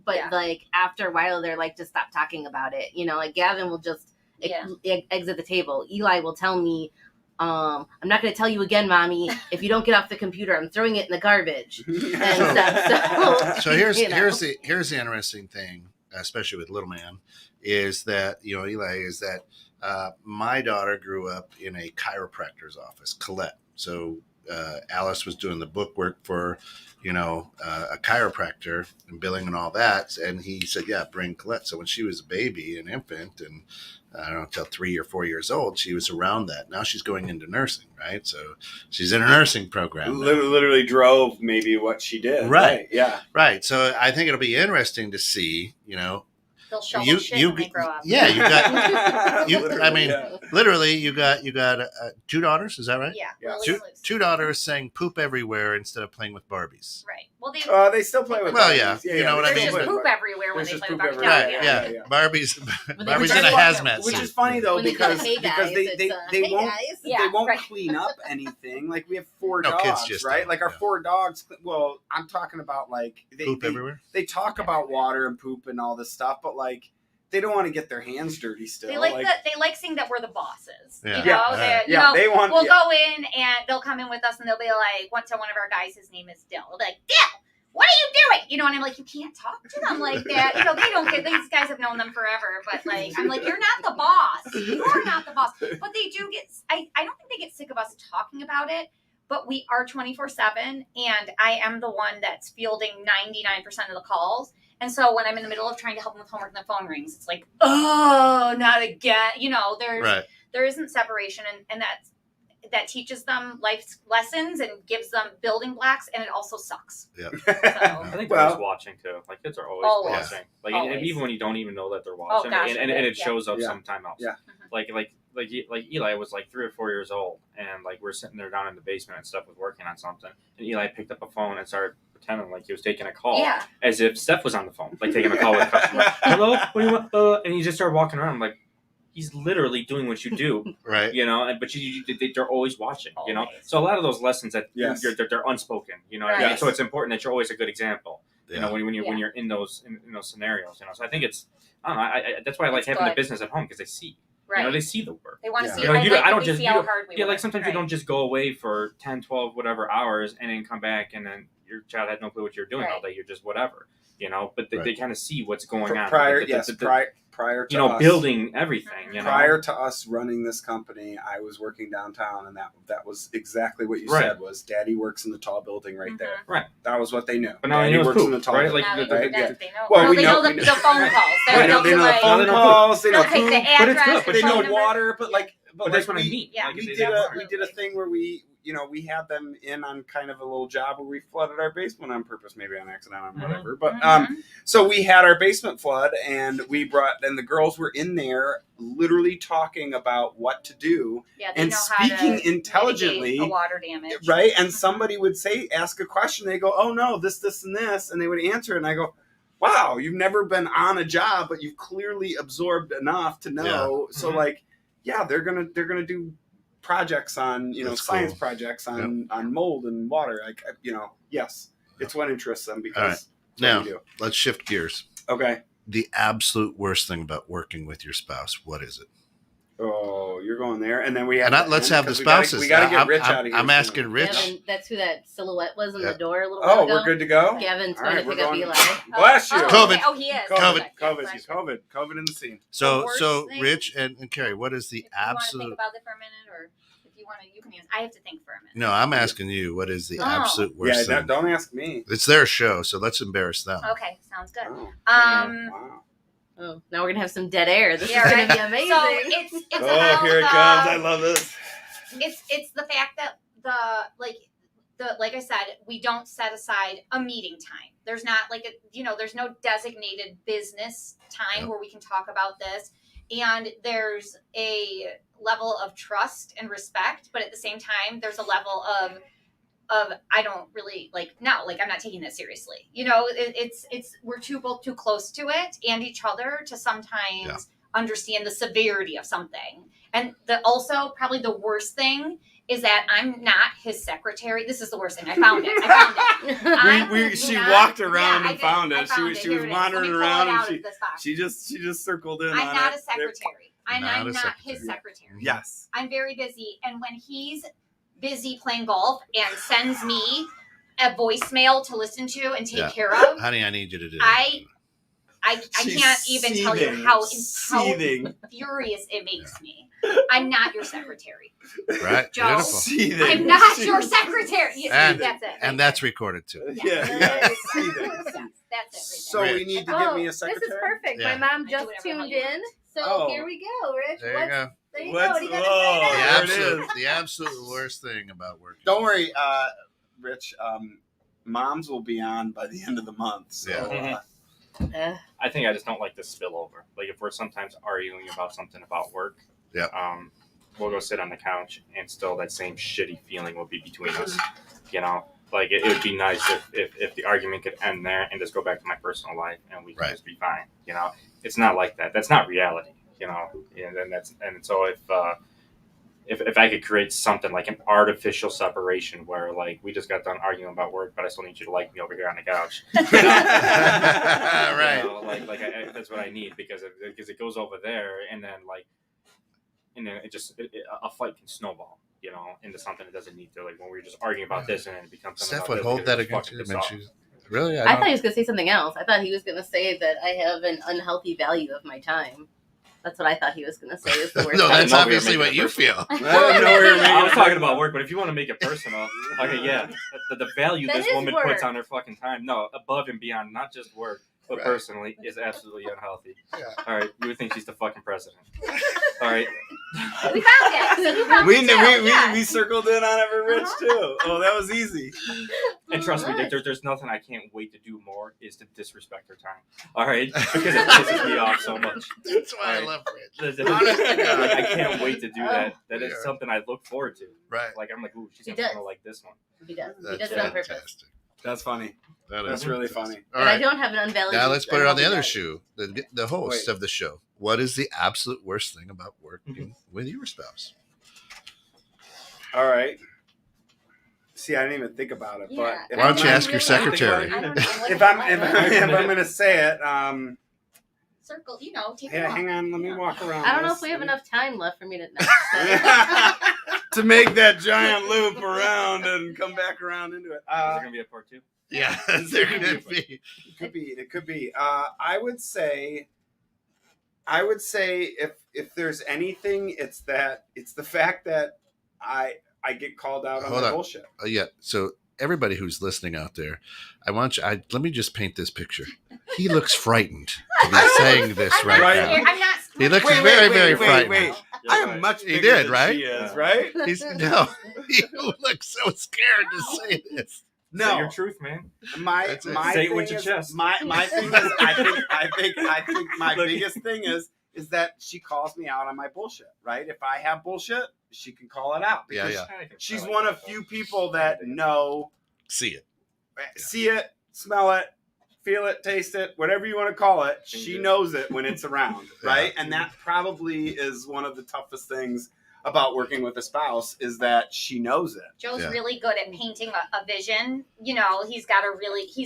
after a while, they're like, just stop talking about it. Like Gavin will just exit the table. Eli will tell me, I'm not going to tell you again, mommy. If you don't get off the computer, I'm throwing it in the garbage. And stuff. So here's the interesting thing, especially with little man, is that Eli is that my daughter grew up in a chiropractor's office, Colette. So Alice was doing the book work for, a chiropractor and billing and all that. And he said, yeah, bring Colette. So when she was a baby, an infant, and I don't know, until 3 or 4 years old, she was around that. Now she's going into nursing, right? So she's in a nursing program. Literally drove maybe what she did. Right. Yeah. Right. So I think it'll be interesting to see, They'll shovel shit when they grow up. Yeah, you got Literally, literally you got 2 daughters, is that right? Yeah. Yeah. Lily Two, and Lucy. 2 daughters saying poop everywhere instead of playing with Barbies. Right. Well, They still play with Well, Barbies. yeah, you know what I there's mean? just poop everywhere when There's they just play poop with Barbie. everywhere. Yeah. Yeah. Barbie's When Barbie's they in a walk hazmat Which suit. is funny though When they because say, "Hey, guys," they it's, they "Hey, won't guys." they Yeah, won't right. clean up anything. Like we have 4 No, dogs, kids just right? don't, Like our yeah. 4 dogs. Well, I'm talking about like Poop everywhere. they talk about water and poop and all this stuff, but like they don't want to get their hands dirty still. They like seeing that we're the bosses. Yeah. You know, Yeah. you know, they want. we'll go in and they'll come in with us and they'll be like, one of our guys, his name is Dill. They'll be like, Dill, what are you doing? You know, and I'm like, you can't talk to them like that. You know, they don't get, these guys have known them forever, but like, I'm like, you're not the boss. You are not the boss. But they do get, I don't think they get sick of us talking about it, but we are 24/7 and I am the one that's fielding 99% of the calls. And so when I'm in the middle of trying to help them with homework and the phone rings, it's like, oh, not again. You know, there isn't separation, and that teaches them life lessons and gives them building blocks, and it also sucks. Yeah. So, I think they're always watching too. Like kids are always Always. watching. Like Always. even when you don't even know that they're watching, gosh, and it yeah. shows up Yeah. sometime else. Yeah. Like Eli was like 3 or 4 years old, and like we're sitting there down in the basement and Steph was working on something, and Eli picked up a phone and started pretending like he was taking a call, yeah. as if Steph was on the phone, like taking a call with a customer. Hello, what do you want? And he just started walking around. I'm like, he's literally doing what you do, Right. but they're always watching, Always. So a lot of those lessons that Yes. they're unspoken, what I Right. mean? Yes. So it's important that you're always a good example, Yeah. when you're in those scenarios, So I think it's, I don't know, I that's why I like It's having the good. business at home, because they see, Right. they see the work. They want to Yeah. see. You know, you don't- I don't they just- see you how don't- hard we Yeah, work. like sometimes you don't just go away for 10, 12, whatever hours and then come back and then your child had no clue what you're doing all Right. day. You're just whatever, But they kind of see what's going on. Prior The- to us, building everything. Prior to us running this company, I was working downtown, and that was exactly what you Right. said. Was Daddy works in the tall building right there? Mhm. Right. That was what they knew. But now Daddy they know works it's in the poop, tall right? building. Like, Now the- they, the- that they know. Well, Well, we they know- know we the know- phone calls. They know They'll be the like, phone They know calls. They know they'll take the food, But it's address, good, the but they phone know number. water. But like, But that's what I we, mean. Yeah. Like, we they- did they- we did a thing where we had them in on kind of a little job where we flooded our basement on purpose, maybe on accident, or whatever. But Mhm. so we had our basement flood, and the girls were in there literally talking about what to do, Yeah, they and know how to speaking intelligently, mitigate a water damage. right? And Mhm. somebody would ask a question, they go, "Oh no, this, and this," and they would answer it, and I go, "Wow, you've never been on a job, but you've clearly absorbed enough to know." Yeah. So Mhm. like, yeah, they're gonna do projects on That's science cool. projects on mold and water. Like yes, it's what interests them because it's what Now, we do. let's shift gears. Okay. The absolute worst thing about working with your spouse, what is it? Oh, you're going there, and then we have. And let's have the 'cause we gotta- spouses. We got to get I'm- Rich I'm- out of here. I'm soon. asking Rich. Gavin, that's who that silhouette was in Yeah. the door a little while Oh, ago. we're good to go. Gavin's All going right, to we're pick up going- Eli. Bless you. COVID. Okay. Oh, he is. COVID. COVID in the scene. So, worst so thing- Rich and Carrie, what is the If you want to think absolute? about it for a minute, or if you want to, you can answer. I have to think for a minute. No, I'm asking you. What is the Oh. absolute Yeah, worst thing? don't ask me. It's their show, so let's embarrass them. Okay, sounds good. Oh, Um, wow. Oh, now we're going to have some dead air. This Yeah, is going right. to be amazing. So it's Oh, about here it the- comes. I love this. It's the fact that like I said, we don't set aside a meeting time. There's not there's no designated business time Yep. where we can talk about this. And there's a level of trust and respect, but at the same time, there's a level of I don't really I'm not taking this seriously. We're both too close to it and each other to sometimes understand the severity of something. And also probably the worst thing is that I'm not his secretary. This is the worst thing. I found it. She I'm walked not- around yeah, and found I it. found She Here was it is. wandering Let me pull around it and out of this box. she just circled in. I'm on not it. a secretary. I'm Not a not secretary. his secretary. Yes. I'm very busy. And when he's busy playing golf and sends me a voicemail to listen to and take Yeah. care of, Honey, I need you to do. I I She's can't even tell you seething, how seething. furious it makes me. I'm not your secretary. Right. Joe, Beautiful. Seething. I'm not your secretary. And- That's it. And that's recorded too. Yeah. Seething. That's it. So we need to get me a secretary. This is perfect. Yeah. My mom I just do whatever tuned the hell you in. So Oh. here we go, Rich. There you go. There you What's- go. What do you got whoa. to say The now? There it is. the absolute worst thing about working. Don't worry, Rich. Moms will be on by the end of the month. So Yeah. I think I just don't like this spillover. Like if we're sometimes arguing about something about work, Yeah. We'll go sit on the couch and still that same shitty feeling will be between us. You know, like it would be nice if the argument could end there and just go back to my personal life and we can Right. just be fine. You know, it's not like that. That's not reality. You know, and so if I could create something like an artificial separation where like we just got done arguing about work, but I still need you to like me over here on the couch. You know? Right. You know, like that's what I need because it goes over there and then a fight can snowball, you know, into something it doesn't need to. Like when we're just arguing about this and then it becomes something Steph about would this hold because that it's against fucking you. pissed I mean, off. she's really. I thought he was going to say something else. I thought he was going to say that I have an unhealthy value of my time. That's what I thought he was going to say. Is the worst. No, I that's didn't know we were obviously making what it you personal. feel. I didn't know we were making I was it talking about work, but if you want to make it personal, okay, yeah, the value That this is woman work. puts on her fucking time, no, above and beyond, not just work, but Right. personally, is absolutely unhealthy. Yeah. All right, you would think she's the fucking president. All right, We found it. See, you found we, it too. Yeah. we circled in on every Rich too. Oh, that was easy. and trust me, Nice. there's nothing I can't wait to do more is to disrespect her time. All right, because it pisses me off so much. That's why I Right. love Rich. Like, Honest to God. I can't wait to do that. That is Yeah. something I look forward to. Right. Like I'm like, ooh, she's He gonna does. like this one. He does. He That's does it on purpose. fantastic. That's funny. That That's is really fantastic. funny. All And I right. don't have an unvalued. Now let's put it on the other unhealthy shoe. The host Wait. of the show. What is the absolute worst thing about working with your spouse? All right. See, I didn't even think about it, Yeah. but if Why don't you I'm- ask your secretary? I don't know what If the I'm hell- gonna say it, circle, you know, take hey, it off. hang on, let me walk around. I don't know this. if we have enough time left for me to say. to make that giant loop around and come back around into it. Is there gonna be a part 2? Yeah, there could be. It could be. I would say if there's anything, it's the fact that I get called out on Hold my on. bullshit. Yeah. So everybody who's listening out there, let me just paint this picture. He looks frightened to be saying this I'm right not Right. now. scared. I'm not. He looks Wait, very, wait, very wait, frightened. wait. I am much He bigger did, than right? she is, right? You look so scared to say this. Say your No, truth, man. my That's it. my Say it thing with your is, chest. my thing is I think my Look. biggest thing is that she calls me out on my bullshit, right? If I have bullshit, she can call it out because Yeah. she's one of few people that know, See it. see it, smell it, feel it, taste it, whatever you want to call it. Change She it. knows it when it's around, Yeah. right? And that probably is one of the toughest things about working with a spouse is that she knows it. Joe's Yeah. really good at painting a vision. You know, he's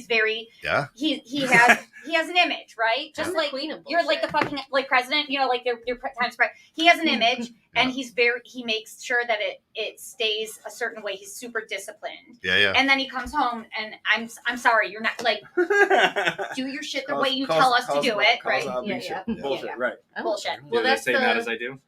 very Yeah. he has an image, right? Just I'm the like queen of you're like the bullshit. fucking like president, you know, like your times right. He has an image and Yeah. he makes sure that it stays a certain way. He's super disciplined. Yeah. And then he comes home and I'm sorry, you're not like do your shit the way you Calls- tell us to calls do out- it, calls right? out Yeah, bullshit. yeah. Bullshit, Yeah. right. Oh. Bullshit. Well, Do they that's say not the- as I do?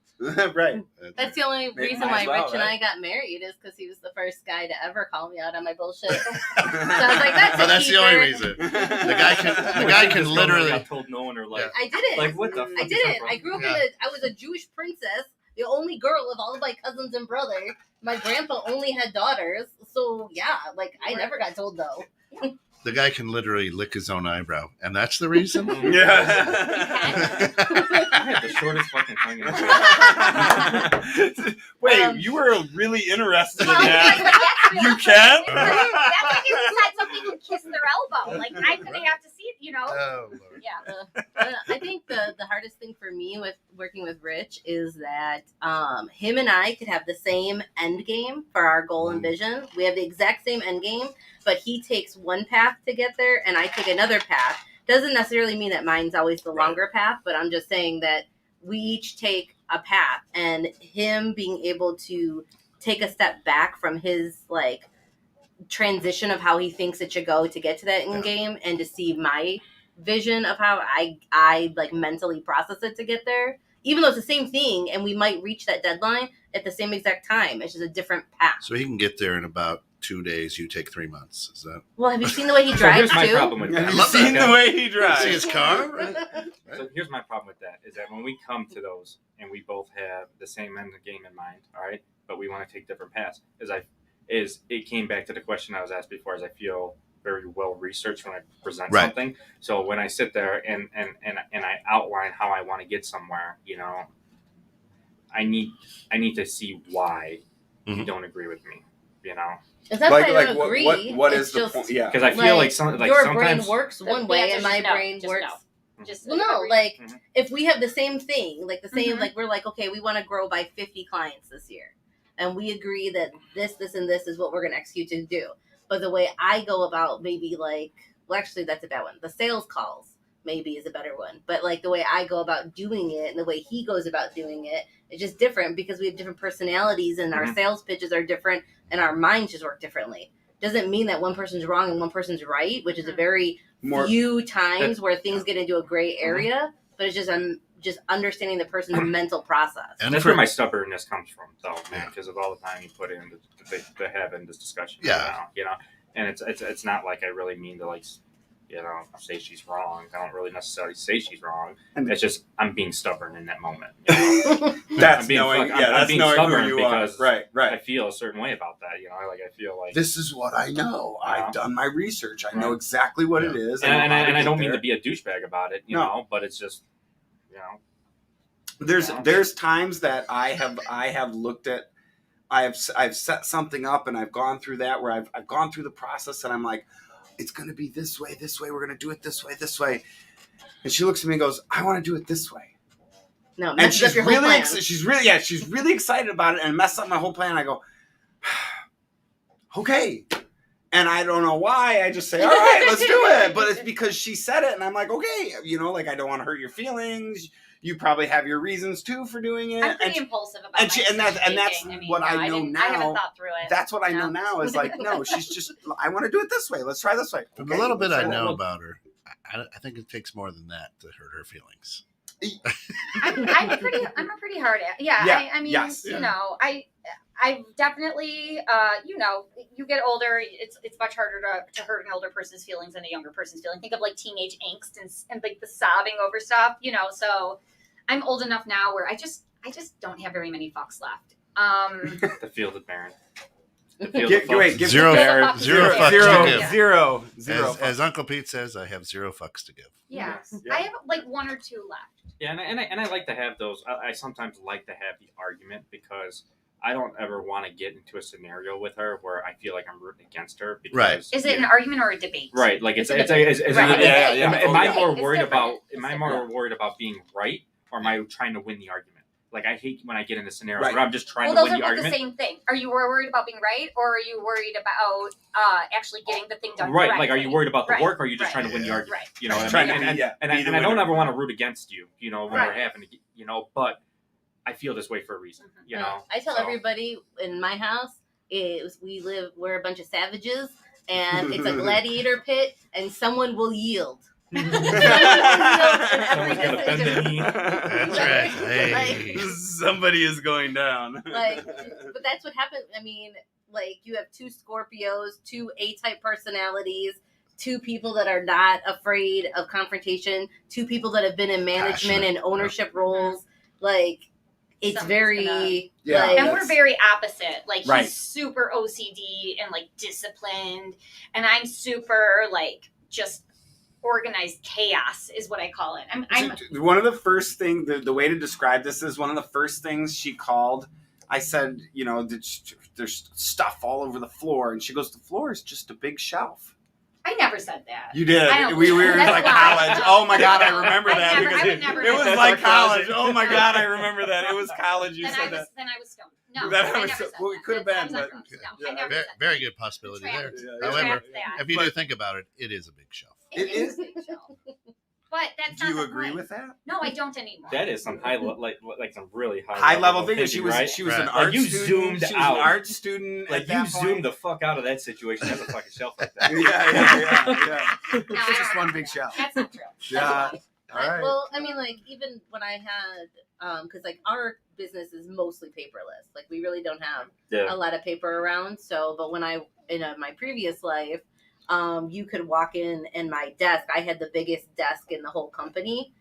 right. That's the only Maybe reason might why as well, Rich and right? I got married is because he was the first guy to ever call me out on my bullshit. So I was like, that's Oh, a that's the only keeper. reason. The guy can Just literally. got told no in her life. I did it. Like what the? I fuck did is that it. from? I grew up Yeah. I was a Jewish princess, the only girl of all of my cousins and brothers. My grandpa only had daughters, so yeah, like I never got told no. The guy can literally lick his own eyebrow, and that's the reason. Yeah. I have the shortest fucking tongue in the world. Wait, you were really interested in Well, that. like, You can? That's like inside somebody can kiss their elbow. Like I couldn't have to see it, you know. Oh, Lord. Yeah. I think the hardest thing for me with working with Rich is that him and I could have the same end game for our goal and vision. We have the exact same end game, but he takes one path to get there and I take another path. Doesn't necessarily mean that mine's always the longer path, but I'm just saying that we each take a path, and him being able to take a step back from his like transition of how he thinks it should go to get to that end game and to see my vision of how I like mentally process it to get there. Even though it's the same thing, and we might reach that deadline at the same exact time, it's just a different path. So he can get there in about 2 days. You take 3 months. Is that? Well, have you seen the way he So drives here's my too? problem with that. Have you seen the way he See drives? his car? Right? So here's my problem with that is that when we come to those and we both have the same end of the game in mind, all right, but we want to take different paths. It came back to the question I was asked before, is I feel very well researched when I present Right. something. So when I sit there and I outline how I want to get somewhere, you know, I need to see why you Mhm. don't agree with me, you know, It's not that I don't agree. what it's is the just, point? Yeah. because I feel like your sometimes brain works The one way answer and is my no. brain Just works. no. Just Well, no, agree. like Mhm. if we have the same thing, like the same, Mhm. like we're like, okay, we want to grow by 50 clients this year, and we agree that this, and this is what we're going to execute to do. But the way I go about, maybe like, well, actually, that's a bad one. The sales calls maybe is a better one. But like the way I go about doing it and the way he goes about doing it, it's just different because we have different personalities and our Mhm. sales pitches are different and our minds just work differently. Doesn't mean that one person's wrong and one person's right, which is a very More. few times where things get into a gray area, but it's just understanding the person's mental process. And that's for- where my stubbornness comes from, though, man, Yeah. because of all the time you put in to having this discussion. Yeah. Right now, you know, and it's not like I really mean to like, you know, say she's wrong. I don't really necessarily say she's wrong. And- It's just I'm being stubborn in that moment. You know? That's I'm being knowing. fuck- I'm- Yeah, I'm that's being knowing stubborn who you are. because Right. I Right. feel a certain way about that. You know, like I feel like. This is what I know. Yeah. I've done my research. I know Right. exactly what it Yeah. is. and how to I get don't mean there. to be a douchebag about it, you No. know, but it's just, you know. There's times that I have looked at. I've set something up and I've gone through that where I've gone through the process and I'm like, it's going to be this way. We're going to do it this way. And she looks at me and goes, I want to do it this way. No, And messes up she's your whole really, plan. she's really excited about it and messed up my whole plan. I go, okay. And I don't know why. I just say, all right, let's do it. But it's because she said it and I'm like, okay, you know, like I don't want to hurt your feelings. You probably have your reasons too for doing it. I'm pretty And impulsive about and my she- and that's- decision that's making. what I no, know I now. haven't thought through it. that's what I know No. now is like, no, she's just, I want to do it this way. Let's try this way. From Okay, the little bit let's I try know that. about her, I think it takes more than that to hurt her feelings. I'm a pretty hard at. Yeah. Yeah, I mean, yes. you know, I definitely, you know, you get older, it's much harder to hurt an older person's feelings than a younger person's feeling. Think of like teenage angst and like the sobbing over stuff, you know. So I'm old enough now where I just don't have very many fucks left. The field of barren. Give Zero Bear zero fucks to give. zero As Uncle Pete says, I have 0 fucks to give. Yeah. Yeah. I have like 1 or 2 left. Yeah, and I like to have those. I sometimes like to have the argument because I don't ever want to get into a scenario with her where I feel like I'm rooting against her. Because, Right. Is it an argument or a debate? Right, like it's Right. Yeah, yeah. Am I It's more different. worried about? It's Am I different. more worried about being right, or am I trying to win the argument? Like I hate when I get into scenarios Right. where I'm just trying Well, to those win are the both the argument. same thing. Are you worried about being right, or are you worried about actually getting the thing done Right, correctly? like are you worried about the Right, work, or are you just right, trying to win the Yeah. argument? Right. You know what I Trying mean? to be- And, yeah, and, be I, the and I don't winner. ever want to root against you. You know when Right. we're having to, you know, but I feel this way for a reason. You know, I tell so. everybody in my house we're a bunch of savages and it's a gladiator pit and someone will yield. Someone's gonna bend the knee. That's right. Hey. Somebody is going down. Like, but that's what happened. I mean, like you have 2 Scorpios, 2 A-type personalities, 2 people that are not afraid of confrontation, 2 people that have been in management Passionate. and ownership roles. Like it's Somebody's very Yeah. like, And we're very opposite. Like Right. he's super OCD and like disciplined, and I'm super like just organized chaos is what I call it. I'm One of the first things, the way to describe this is one of the first things she called. I said, you know, there's stuff all over the floor, and she goes, the floor is just a big shelf. I never said that. You did. I don't We were believe in that. like That's college. why. Oh my god, I remember that I because would never it do was that. like That's our college. closet. Oh my god, I remember that. It was college. You Then said that. I was stoned. No, That I was never so- said well, it that. could have That's- been, I was but- on drugs. yeah. No, I never Very, said that. very good possibility there. Retract- Yeah, yeah. However, retract that. if you do think about it, it is a big shelf. It is. a big shelf. But that's Do not you the agree point. with that? No, I don't anymore. That is some like some really High level thing. thinking, She was right? she was Right. an Like, art you student. zoomed She was out. an art student. Like at you that zoomed point. the fuck out of that situation as a fucking shelf like that. Yeah. No, It's just one big shell. That's not true. Yeah. That's a lie. All right. Well, I mean, like even when I had, because like our business is mostly paperless. Like we really don't have Yeah. a lot of paper around. So, but when I in my previous life, you could walk in and my desk. I had the biggest desk in the whole company,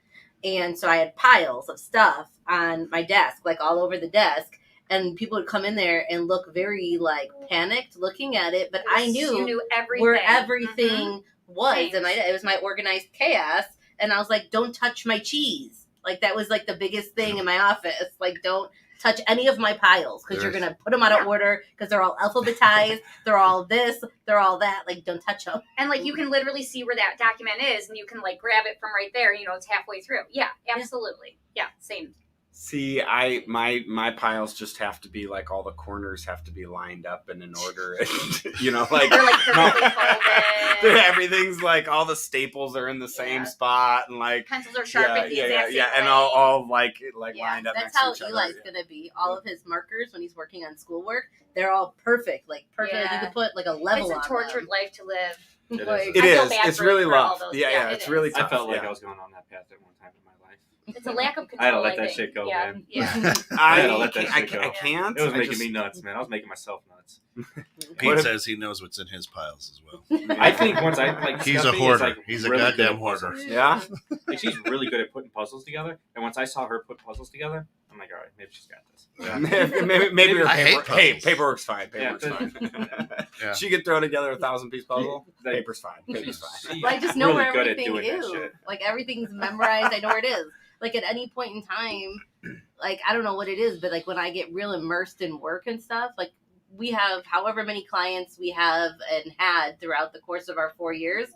and so I had piles of stuff on my desk, like all over the desk. And people would come in there and look very like panicked looking at it, but I You knew knew everything. where everything Mhm. was, Thanks. and it was my organized chaos. And I was like, "Don't touch my cheese." Like that was like the biggest thing in my office. Like, don't touch any of my piles because you're gonna put them out of order because they're all alphabetized. They're all this. They're all that. Like, don't touch them. And like you can literally see where that document is, and you can like grab it from right there. You know, it's halfway through. Yeah, absolutely. Yeah, same. See, my piles just have to be like all the corners have to be lined up and in order, and you know, like They're like perfectly folded. everything's like all the staples are in the same Yeah. spot, and like Pencils are sharpened the exact same and way. all like Yeah, lined up that's next how to each Eli's other. gonna be. All of his markers when he's working on schoolwork, they're all perfect. Like perfect. Like, you Yeah. could put like a level It's a on tortured them. life to live. It is. Like, It I feel is. bad It's for- really for all rough. those. Yeah, It it's is. really I tough. felt like yeah. I was going on that path at one time in my life. It's a lack of control. I had to let that think. shit go, yeah. man. Yeah. I had to let that I shit go. can't. It was I making just- me nuts, man. I was making myself nuts. Pete What if- says he knows what's in his piles as well. I think once I like He's a Stephanie is, hoarder. like, He's a really good goddamn at hoarder. puzzles. Yeah. Like she's really good at putting puzzles together. And once I saw her put puzzles together, I'm like, all right, maybe she's got this. maybe her I hate paper. Hey, puzzles. paperwork's fine. Yeah, Paperwork's fine. Yeah. She could throw together 1,000-piece puzzle. Like, Paper's fine. Paper's fine. she's Well, I just know really where good at everything doing that is. shit. Like everything's memorized. I know where it is. Like at any point in time, like I don't know what it is, but like when I get real immersed in work and stuff, like we have however many clients we have and had throughout the course of our 4 years,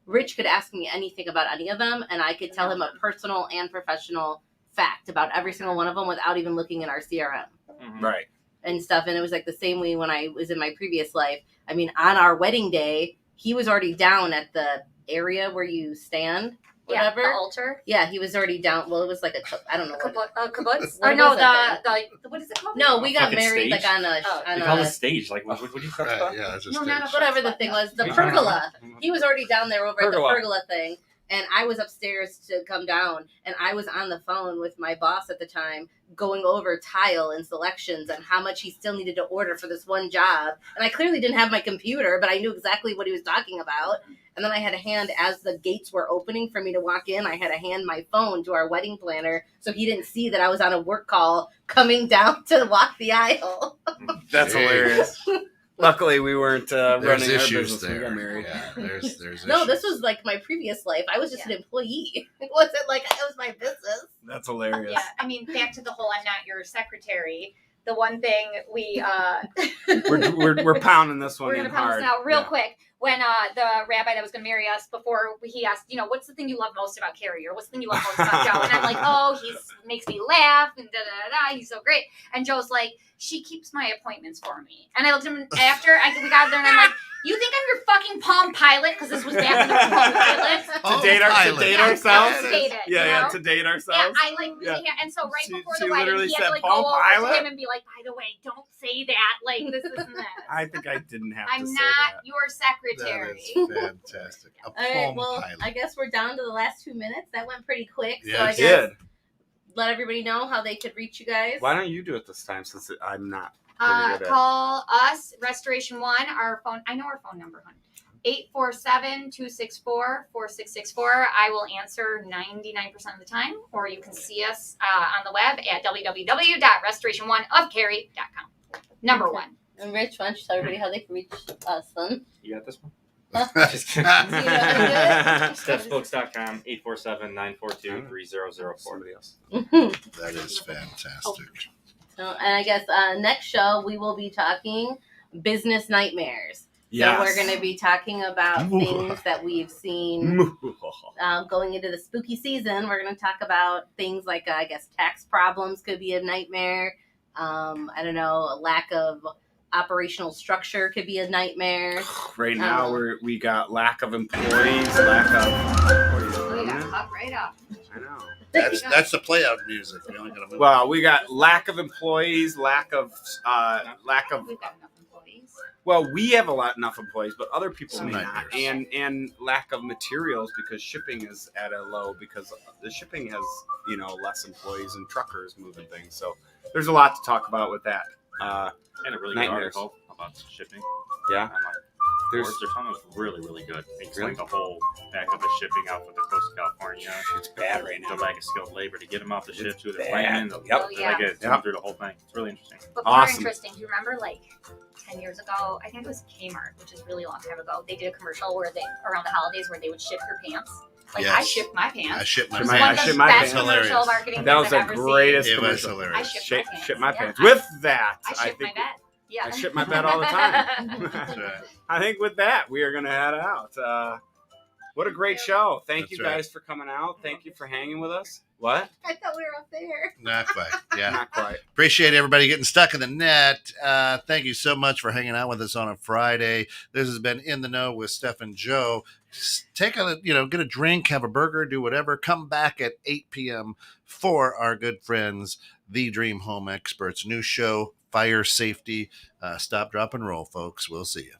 Rich could ask me anything about any of them, and I could tell him a personal and professional fact about every single one of them without even looking in our CRM Mhm. Right. and stuff. And it was like the same way when I was in my previous life. I mean, on our wedding day, he was already down at the area where you stand, Yeah, whatever. the altar. Yeah, he was already down. Well, it was like I don't know. Kibbutz? What Or no, was that the what is it called? No, we got Fucking married stage? like on a Oh. on They call it a a stage. Like, what do you call it? Right, yeah, it's a No, not stage. whatever the thing was, the Yeah. pergola. He was already down there over at the Pergola. pergola thing, and I was upstairs to come down, and I was on the phone with my boss at the time, going over tile and selections and how much he still needed to order for this one job. And I clearly didn't have my computer, but I knew exactly what he was talking about. And then I had to hand, as the gates were opening for me to walk in, I had to hand my phone to our wedding planner so he didn't see that I was on a work call coming down to walk the aisle. That's Hey. hilarious. Luckily, we weren't There's running our issues business when we there. got married. Yeah, there's No, issues. this was like my previous life. I was just an employee. It wasn't like it was my business. That's hilarious. Yeah, I mean, back to the whole I'm not your secretary. The one thing we We're pounding this one we're in gonna pound hard. this out real Yeah. quick. When the rabbi that was gonna marry us, before he asked, you know, what's the thing you love most about Carrie, or what's the thing you love most about Joe? And I'm like, oh, he makes me laugh and da da da. He's so great. And Joe's like, she keeps my appointments for me. And I looked at him after we got there, and I'm like, you think I'm your fucking Palm Pilot? Because this was back when there were Palm Pilots. To date Yeah, ourselves. to date it, Yeah, you yeah, know? to date Yeah, ourselves. I like really and so right She- before she the wedding, literally he had said to like Palm go over Pilot? to him and be like, by the way, don't say that. Like this isn't that. I think I didn't have to I'm say not that. your That secretary. is fantastic. A All right, Palm well, Pilot. I guess we're down to the last 2 minutes. That went pretty quick. So Yeah, I it guess Did. let everybody know how they could reach you guys. Why don't you do it this time since I'm not really good at it? Call us, Restoration One. Our phone, I know our phone number, hon. 847-264-4664. I will answer 99% of the time, or you can see us on the web at www.restoration1ofcarrie.com. Number Okay. one. And Rich, why don't you tell everybody how they can reach us then? You got this one? Huh? Just kidding. Steph'sBooks.com, 847-942-3004. Somebody else. That is fantastic. So, and I guess next show we will be talking business nightmares. Yes. So we're going to be talking about things that we've seen going into the spooky season. We're going to talk about things like, I guess, tax problems could be a nightmare. I don't know, a lack of operational structure could be a nightmare. Right now we got lack of employees, lack of. We got Pop right up. I know. That's the play out music. We only got to move. Well, we got lack of employees, lack of. We've got enough employees. Well, we have enough employees, but other people Some may not, nightmares. and lack of materials because shipping is at a low because the shipping has less employees and truckers moving things. So there's a lot to talk about with that. And a really good Nightmares. article about shipping. Yeah. On my There's Their tongue was really, really good. They explained Really? the whole back of the shipping out of the coast of California. it's bad right The now. lack of skilled labor to get them off the ship It's to their bad. plane. Yep. Oh, yeah. Going through the whole thing. It's really interesting. But more Awesome. interesting, do you remember like 10 years ago, I think it was Kmart, which is a really long time ago, they did a commercial where they, around the holidays, where they would ship your pants. Like, I Yes. shipped my pants. I ship my Ship It's my- one I of the ship my best pants. commercial Hilarious. marketing That things was the I've ever greatest It was commercial. hilarious. I shipped Ship, my pants. ship my Yeah. pants. With that, I shipped my bed. Yeah. I ship my bed all the time. That's right. I think with that, we are going to head out. What a great show. Thank That's you right. guys for coming out. Thank you for hanging with us. What? I thought we were up there. Not quite. Yeah. Not quite. Appreciate everybody getting stuck in the net. Thank you so much for hanging out with us on a Friday. This has been In the Know with Steph and Joe. Take a, get a drink, have a burger, do whatever. Come back at 8 p.m. for our good friends, the Dream Home Experts. New show, fire safety. Stop, drop, and roll, folks. We'll see you.